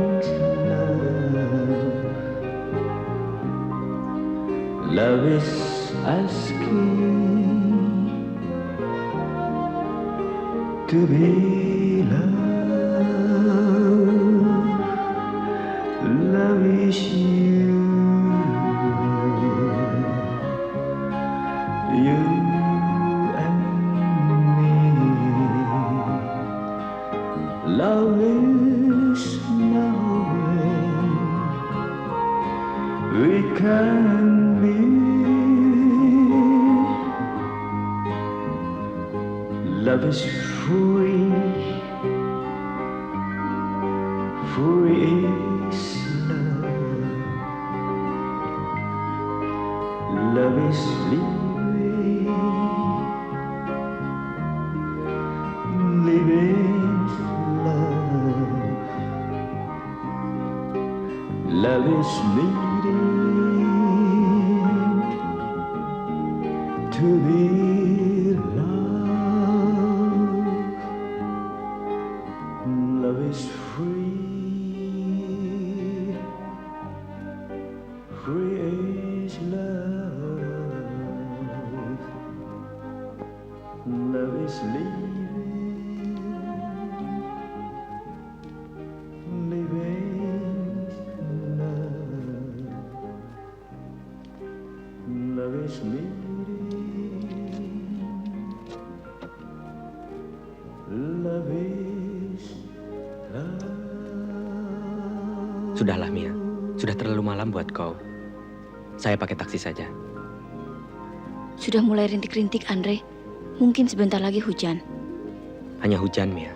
love. Love is asking to be loved. Love is you, you and me. Love is knowing we can be. Love is free, free is love. Love is living, living love. Love is meeting, to be loved. Love is free, free is love. Love is living, living love. Love is meeting, love is love. Sudahlah Mia, sudah terlalu malam buat kau. Saya pakai taksi saja. Sudah mulai rintik-rintik, Andre. Mungkin sebentar lagi hujan. Hanya hujan, Mia.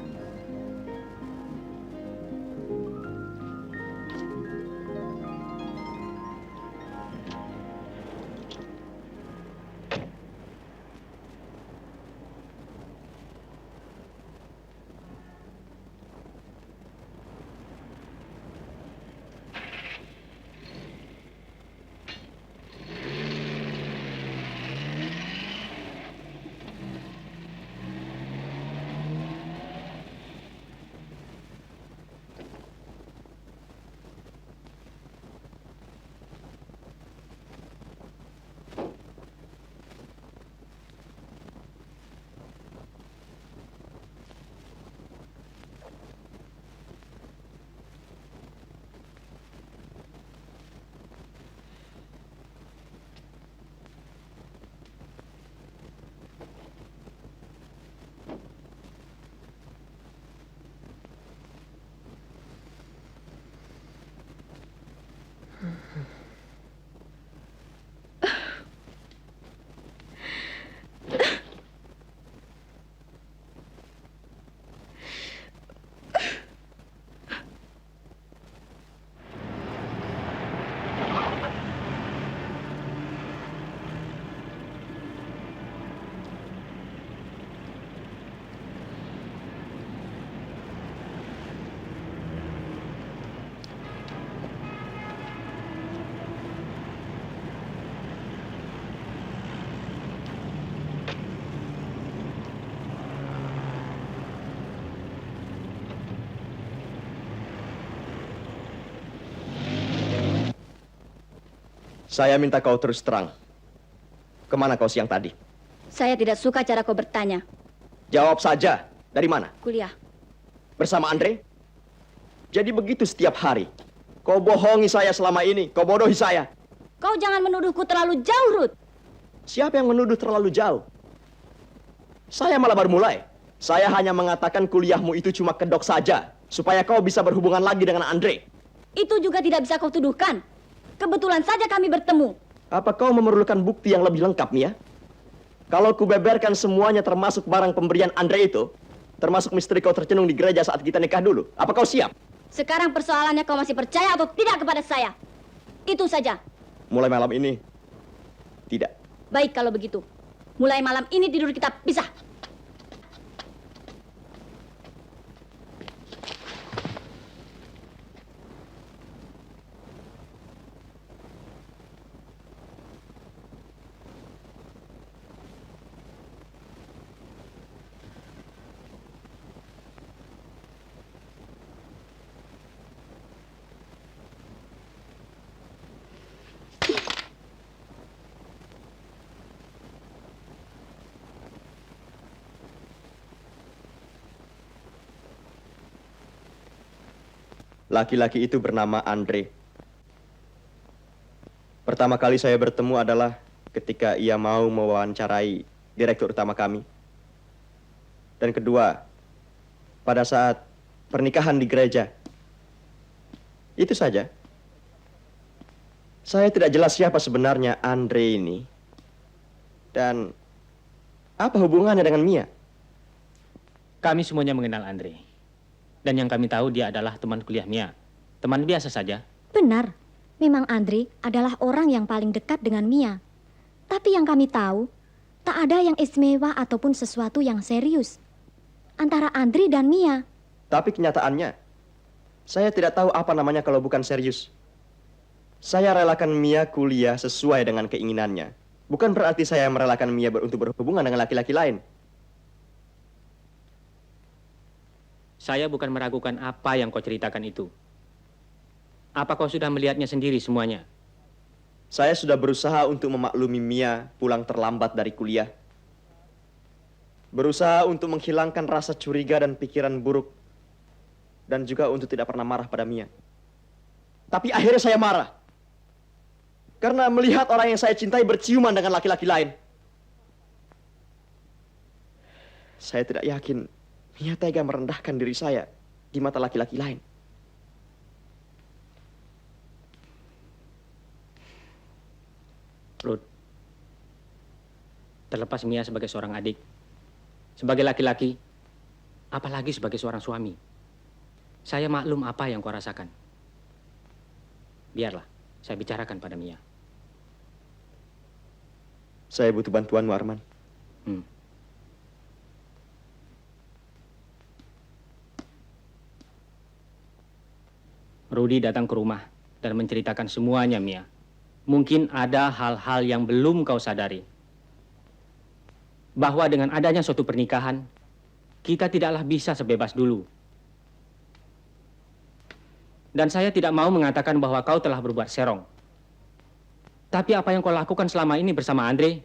Saya minta kau terus terang. Kemana kau siang tadi? Saya tidak suka cara kau bertanya. Jawab saja. Dari mana? Kuliah. Bersama Andre? Jadi begitu setiap hari. Kau bohongi saya selama ini. Kau bodohi saya. Kau jangan menuduhku terlalu jauh, Ruth. Siapa yang menuduh terlalu jauh? Saya malah baru mulai. Saya hanya mengatakan kuliahmu itu cuma kedok saja. Supaya kau bisa berhubungan lagi dengan Andre. Itu juga tidak bisa kau tuduhkan. Kebetulan saja kami bertemu. Apa kau memerlukan bukti yang lebih lengkap, Mia? Kalau kubeberkan semuanya termasuk barang pemberian Andre itu, termasuk misteri kau tercenung di gereja saat kita nikah dulu, apa kau siap? Sekarang persoalannya kau masih percaya atau tidak kepada saya? Itu saja. Mulai malam ini, tidak. Baik kalau begitu. Mulai malam ini tidur kita pisah. Laki-laki itu bernama Andre. Pertama kali saya bertemu adalah ketika ia mau mewawancarai direktur utama kami. Dan kedua, pada saat pernikahan di gereja. Itu saja. Saya tidak jelas siapa sebenarnya Andre ini. Dan apa hubungannya dengan Mia? Kami semuanya mengenal Andre. Dan yang kami tahu dia adalah teman kuliah Mia. Teman biasa saja. Benar, memang Andre adalah orang yang paling dekat dengan Mia. Tapi yang kami tahu, tak ada yang istimewa ataupun sesuatu yang serius antara Andre dan Mia. Tapi kenyataannya, saya tidak tahu apa namanya kalau bukan serius. Saya relakan Mia kuliah sesuai dengan keinginannya. Bukan berarti saya merelakan Mia untuk berhubungan dengan laki-laki lain. Saya bukan meragukan apa yang kau ceritakan itu. Apa kau sudah melihatnya sendiri semuanya? Saya sudah berusaha untuk memaklumi Mia pulang terlambat dari kuliah. Berusaha untuk menghilangkan rasa curiga dan pikiran buruk. Dan juga untuk tidak pernah marah pada Mia. Tapi akhirnya saya marah. Karena melihat orang yang saya cintai berciuman dengan laki-laki lain. Saya tidak yakin Mia tega merendahkan diri saya di mata laki-laki lain. Ruth, terlepas Mia sebagai seorang adik, sebagai laki-laki, apalagi sebagai seorang suami, saya maklum apa yang kau rasakan. Biarlah, saya bicarakan pada Mia. Saya butuh bantuanmu, Arman. Rudy datang ke rumah dan menceritakan semuanya, Mia. Mungkin ada hal-hal yang belum kau sadari. Bahwa dengan adanya suatu pernikahan, kita tidaklah bisa sebebas dulu. Dan saya tidak mau mengatakan bahwa kau telah berbuat serong. Tapi apa yang kau lakukan selama ini bersama Andre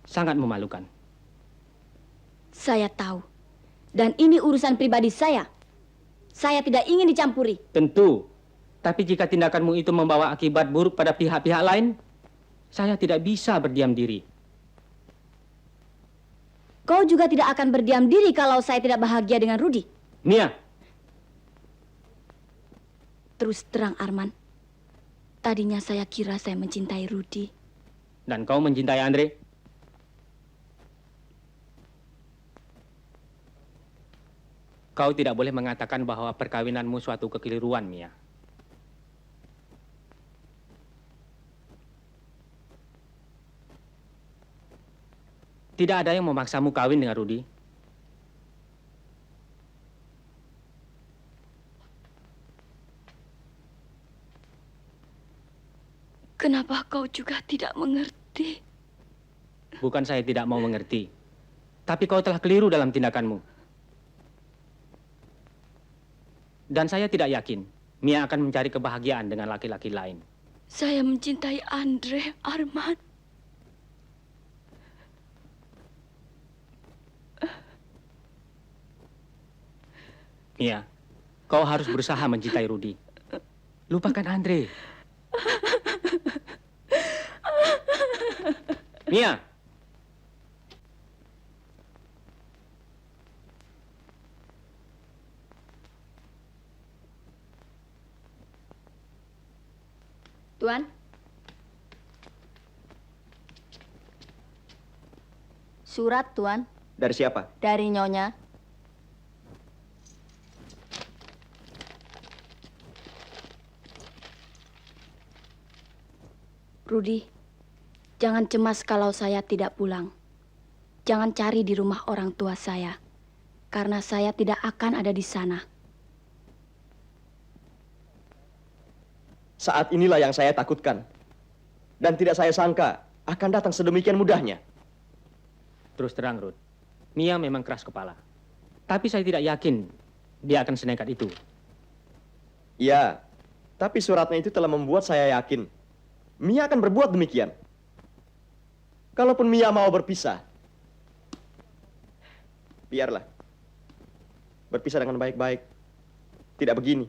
sangat memalukan. Saya tahu. Dan ini urusan pribadi saya. Saya tidak ingin dicampuri. Tentu. Tapi jika tindakanmu itu membawa akibat buruk pada pihak-pihak lain, saya tidak bisa berdiam diri. Kau juga tidak akan berdiam diri kalau saya tidak bahagia dengan Rudy. Mia. Terus terang, Arman. Tadinya saya kira saya mencintai Rudy. Dan kau mencintai Andre? Kau tidak boleh mengatakan bahwa perkawinanmu suatu kekeliruan, Mia. Tidak ada yang memaksamu kawin dengan Rudy. Kenapa kau juga tidak mengerti? Bukan saya tidak mau mengerti. Tapi kau telah keliru dalam tindakanmu. Dan saya tidak yakin Mia akan mencari kebahagiaan dengan laki-laki lain. Saya mencintai Andre, Arman. Mia, kau harus berusaha mencintai Rudy. Lupakan Andre. Mia. Tuan. Surat, Tuan. Dari siapa? Dari Nyonya. Rudy, jangan cemas kalau saya tidak pulang. Jangan cari di rumah orang tua saya, karena saya tidak akan ada di sana. Saat inilah yang saya takutkan. Dan tidak saya sangka akan datang sedemikian mudahnya. Terus terang, Ruth. Mia memang keras kepala. Tapi saya tidak yakin dia akan senekat itu. Iya, tapi suratnya itu telah membuat saya yakin Mia akan berbuat demikian. Kalaupun Mia mau berpisah, biarlah. Berpisah dengan baik-baik. Tidak begini.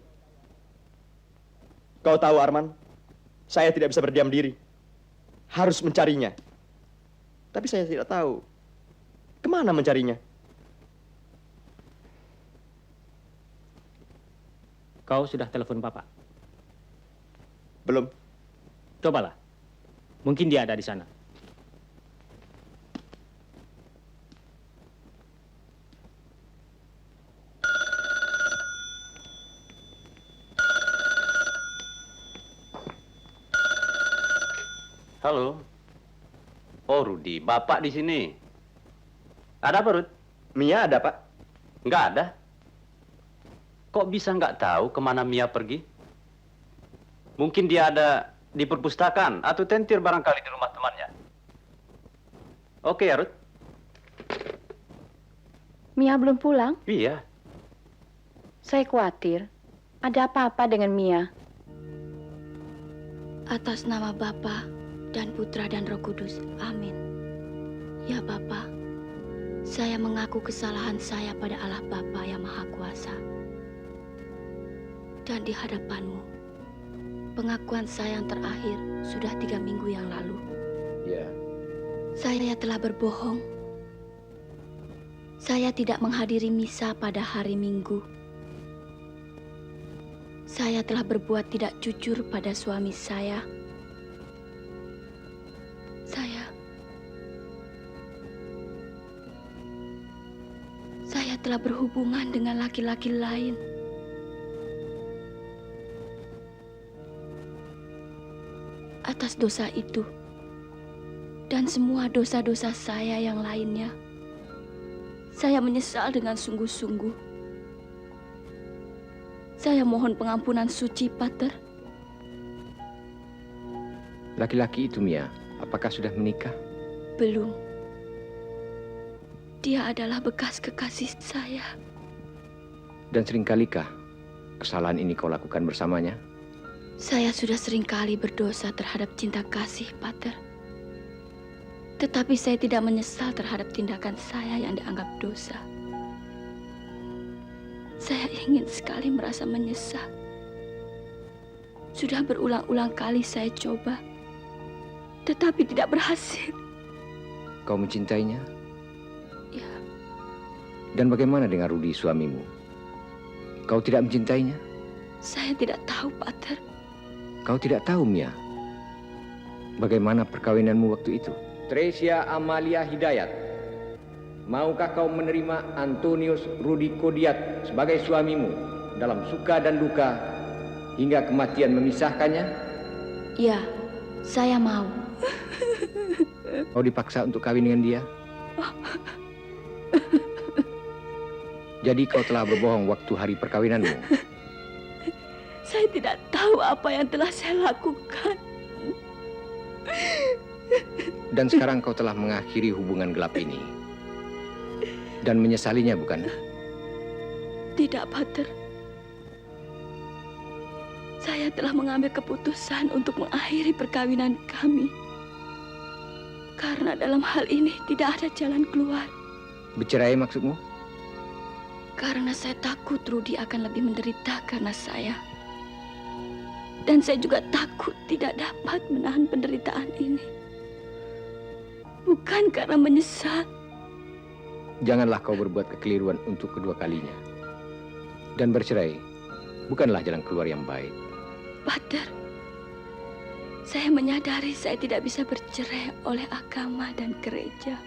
Kau tahu, Arman, saya tidak bisa berdiam diri. Harus mencarinya. Tapi saya tidak tahu kemana mencarinya. Kau sudah telepon Papa? Belum. Cobalah. Mungkin dia ada di sana. Halo. Oh, Rudy, Bapak di sini. Ada apa, Ruth? Mia ada, Pak? Nggak ada. Kok bisa nggak tahu kemana Mia pergi? Mungkin dia ada di perpustakaan atau tentir barangkali di rumah temannya. Oke, ya, Ruth. Mia belum pulang? Iya. Saya khawatir. Ada apa-apa dengan Mia? Atas nama Bapa dan Putra dan Roh Kudus. Amin. Ya Bapa, saya mengaku kesalahan saya pada Allah Bapa yang Maha Kuasa. Dan di hadapan-Mu, pengakuan saya yang terakhir sudah 3 minggu yang lalu. Ya. Saya telah berbohong. Saya tidak menghadiri misa pada hari Minggu. Saya telah berbuat tidak jujur pada suami saya. Saya telah berhubungan dengan laki-laki lain. Atas dosa itu dan semua dosa-dosa saya yang lainnya, saya menyesal dengan sungguh-sungguh. Saya mohon pengampunan suci, Pater. Laki-laki itu, Mia, apakah sudah menikah? Belum. Dia adalah bekas kekasih saya. Dan seringkalikah kesalahan ini kau lakukan bersamanya? Saya sudah seringkali berdosa terhadap cinta kasih, Pater. Tetapi saya tidak menyesal terhadap tindakan saya yang dianggap dosa. Saya ingin sekali merasa menyesal. Sudah berulang-ulang kali saya coba, tetapi tidak berhasil. Kau mencintainya? Ya. Dan bagaimana dengan Rudi, suamimu? Kau tidak mencintainya? Saya tidak tahu, Pater. Kau tidak tahu, Mia? Bagaimana perkawinanmu waktu itu? Tresia Amalia Hidayat, maukah kau menerima Antonius Rudi Kodiat sebagai suamimu dalam suka dan duka hingga kematian memisahkannya? Ya, saya mau. Kau dipaksa untuk kawin dengan dia? Jadi kau telah berbohong waktu hari perkawinanmu? Saya tidak tahu apa yang telah saya lakukan. Dan sekarang kau telah mengakhiri hubungan gelap ini. Dan menyesalinya, bukan? Tidak, Pater. Saya telah mengambil keputusan untuk mengakhiri perkawinan kami. Karena dalam hal ini tidak ada jalan keluar. Bercerai maksudmu? Karena saya takut Rudi akan lebih menderita karena saya. Dan saya juga takut tidak dapat menahan penderitaan ini. Bukan karena menyesal. Janganlah kau berbuat kekeliruan untuk kedua kalinya. Dan bercerai bukanlah jalan keluar yang baik. Pater, saya menyadari saya tidak bisa bercerai oleh agama dan gereja.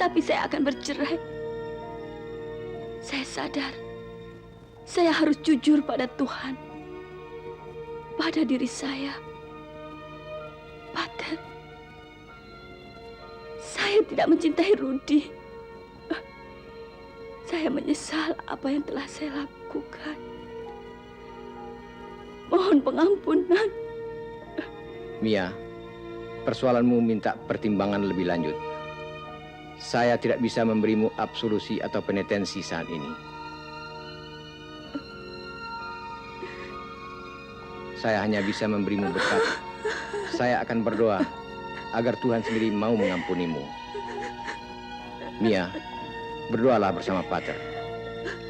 Tapi saya akan bercerai. Saya sadar, saya harus jujur pada Tuhan, pada diri saya. Pater, saya tidak mencintai Rudi. Saya menyesal apa yang telah saya lakukan. Mohon pengampunan. Mia, persoalanmu minta pertimbangan lebih lanjut. Saya tidak bisa memberimu absolusi atau penitensi saat ini. Saya hanya bisa memberimu berkat. Saya akan berdoa agar Tuhan sendiri mau mengampunimu. Mia, berdoalah bersama Pater.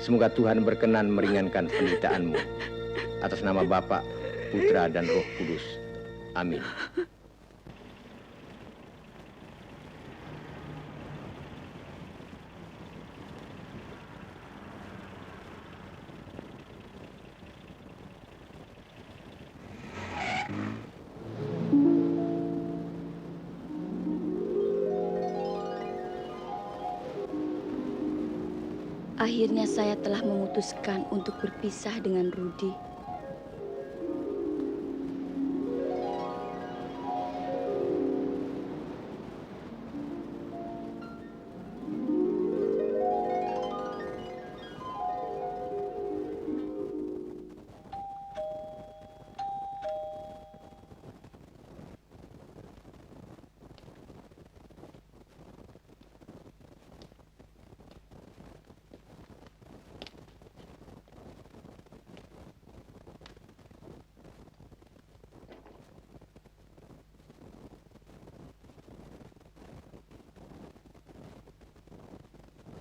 Semoga Tuhan berkenan meringankan penderitaanmu. Atas nama Bapa, Putra, dan Roh Kudus. Amin. Akhirnya saya telah memutuskan untuk berpisah dengan Rudi.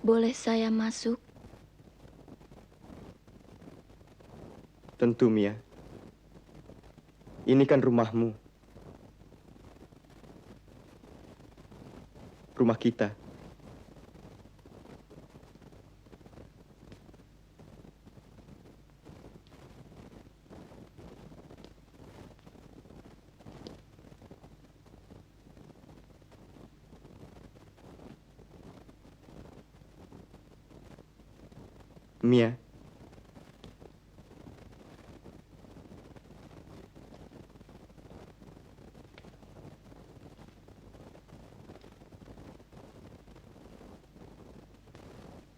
boleh saya masuk? Tentu, Mia. Ini kan rumahmu. Rumah kita. Mia.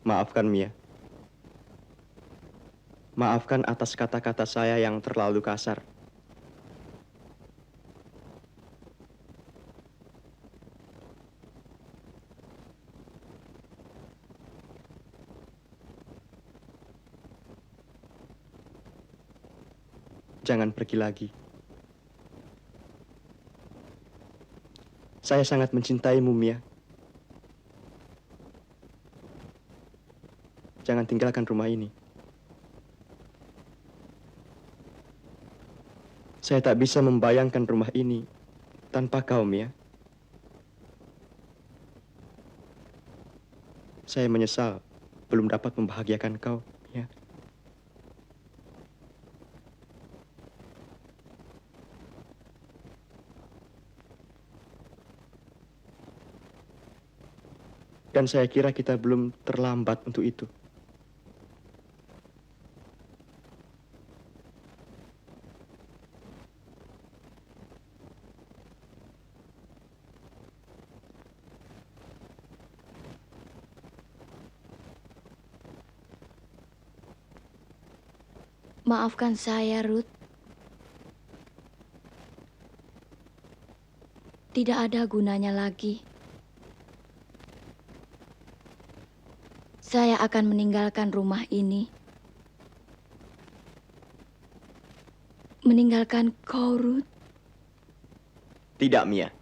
Maafkan Mia. Maafkan atas kata-kata saya yang terlalu kasar. Jangan pergi lagi. Saya sangat mencintaimu, Mia. Jangan tinggalkan rumah ini. Saya tak bisa membayangkan rumah ini tanpa kau, Mia. Saya menyesal belum dapat membahagiakan kau, Mia. Dan saya kira kita belum terlambat untuk itu. Maafkan saya, Ruth. Tidak ada gunanya lagi. Saya akan meninggalkan rumah ini. Meninggalkan kau, Ruth. Tidak, Mia.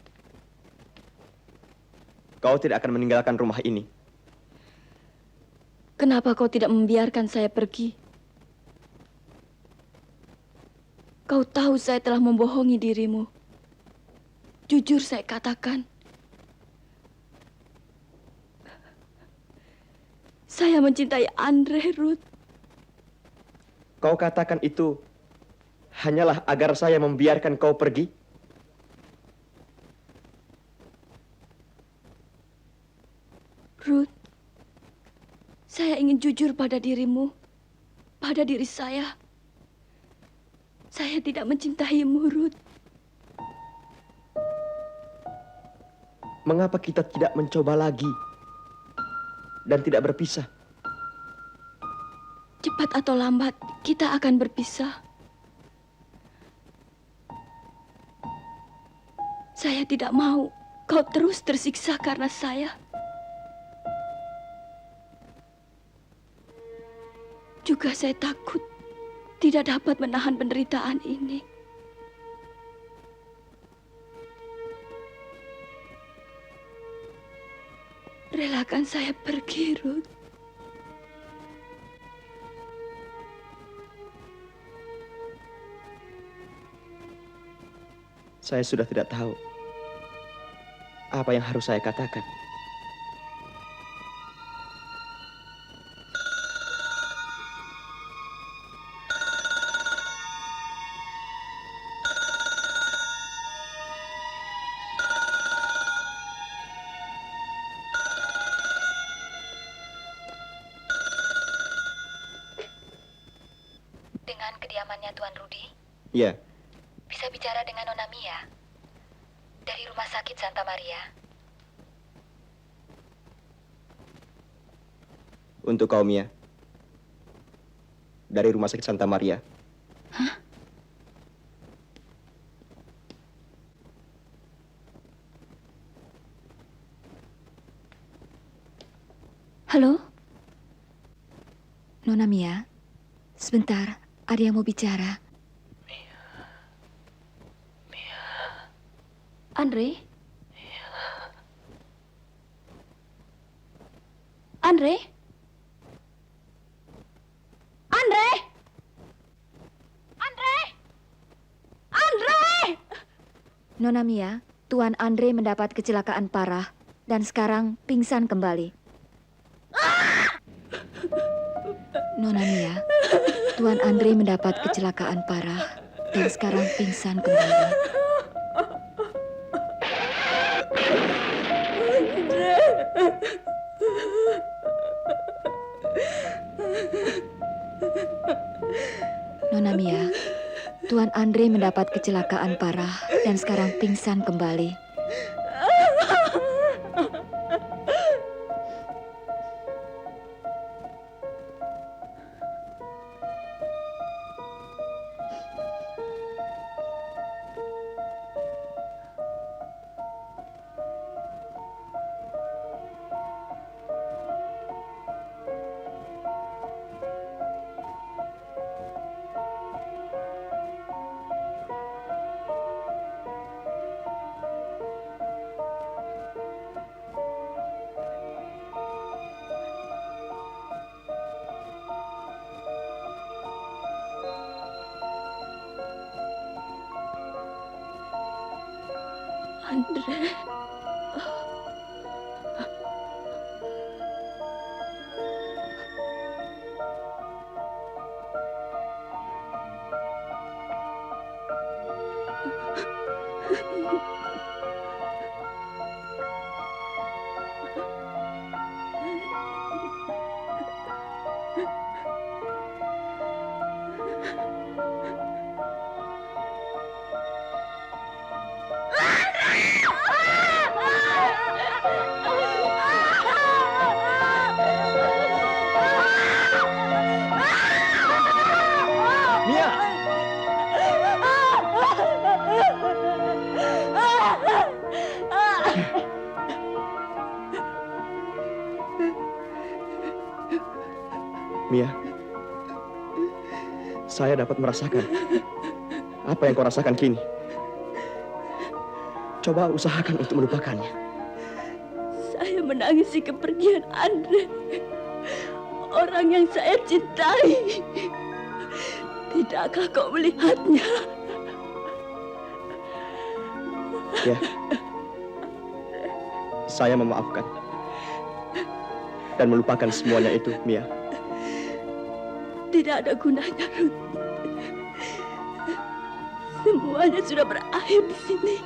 Kau tidak akan meninggalkan rumah ini. Kenapa kau tidak membiarkan saya pergi? Kau tahu saya telah membohongi dirimu. Jujur saya katakan. Saya mencintai Andre, Ruth. Kau katakan itu hanyalah agar saya membiarkan kau pergi? Ruth, saya ingin jujur pada dirimu, pada diri saya. Saya tidak mencintaimu, Ruth. Mengapa kita tidak mencoba lagi dan tidak berpisah? Cepat atau lambat, kita akan berpisah. Saya tidak mau kau terus tersiksa karena saya. Juga saya takut tidak dapat menahan penderitaan ini. Relakan saya pergi, Ruth. Saya sudah tidak tahu apa yang harus saya katakan. Dengan kediamannya Tuan Rudi, Iya. bisa bicara dengan Nona Mia dari Rumah Sakit Santa Maria. Untuk kau, Mia. Dari Rumah Sakit Santa Maria. Halo? Nona Mia, sebentar, ada yang mau bicara. Andre? Andre? Andre? Andre? Andre! Nona Mia, Tuan Andre mendapat kecelakaan parah dan sekarang pingsan kembali. Nona Mia, Tuan Andre mendapat kecelakaan parah dan sekarang pingsan kembali. Nona Mia, Tuan Andre mendapat kecelakaan parah dan sekarang pingsan kembali. Andre. Mia, saya dapat merasakan apa yang kau rasakan kini. Coba usahakan untuk melupakannya. Saya menangisi kepergian Andre, orang yang saya cintai. Tidakkah kau melihatnya? Ya, saya memaafkan dan melupakan semuanya itu, Mia. Tidak ada gunanya, Ruth. Semuanya sudah berakhir di sini.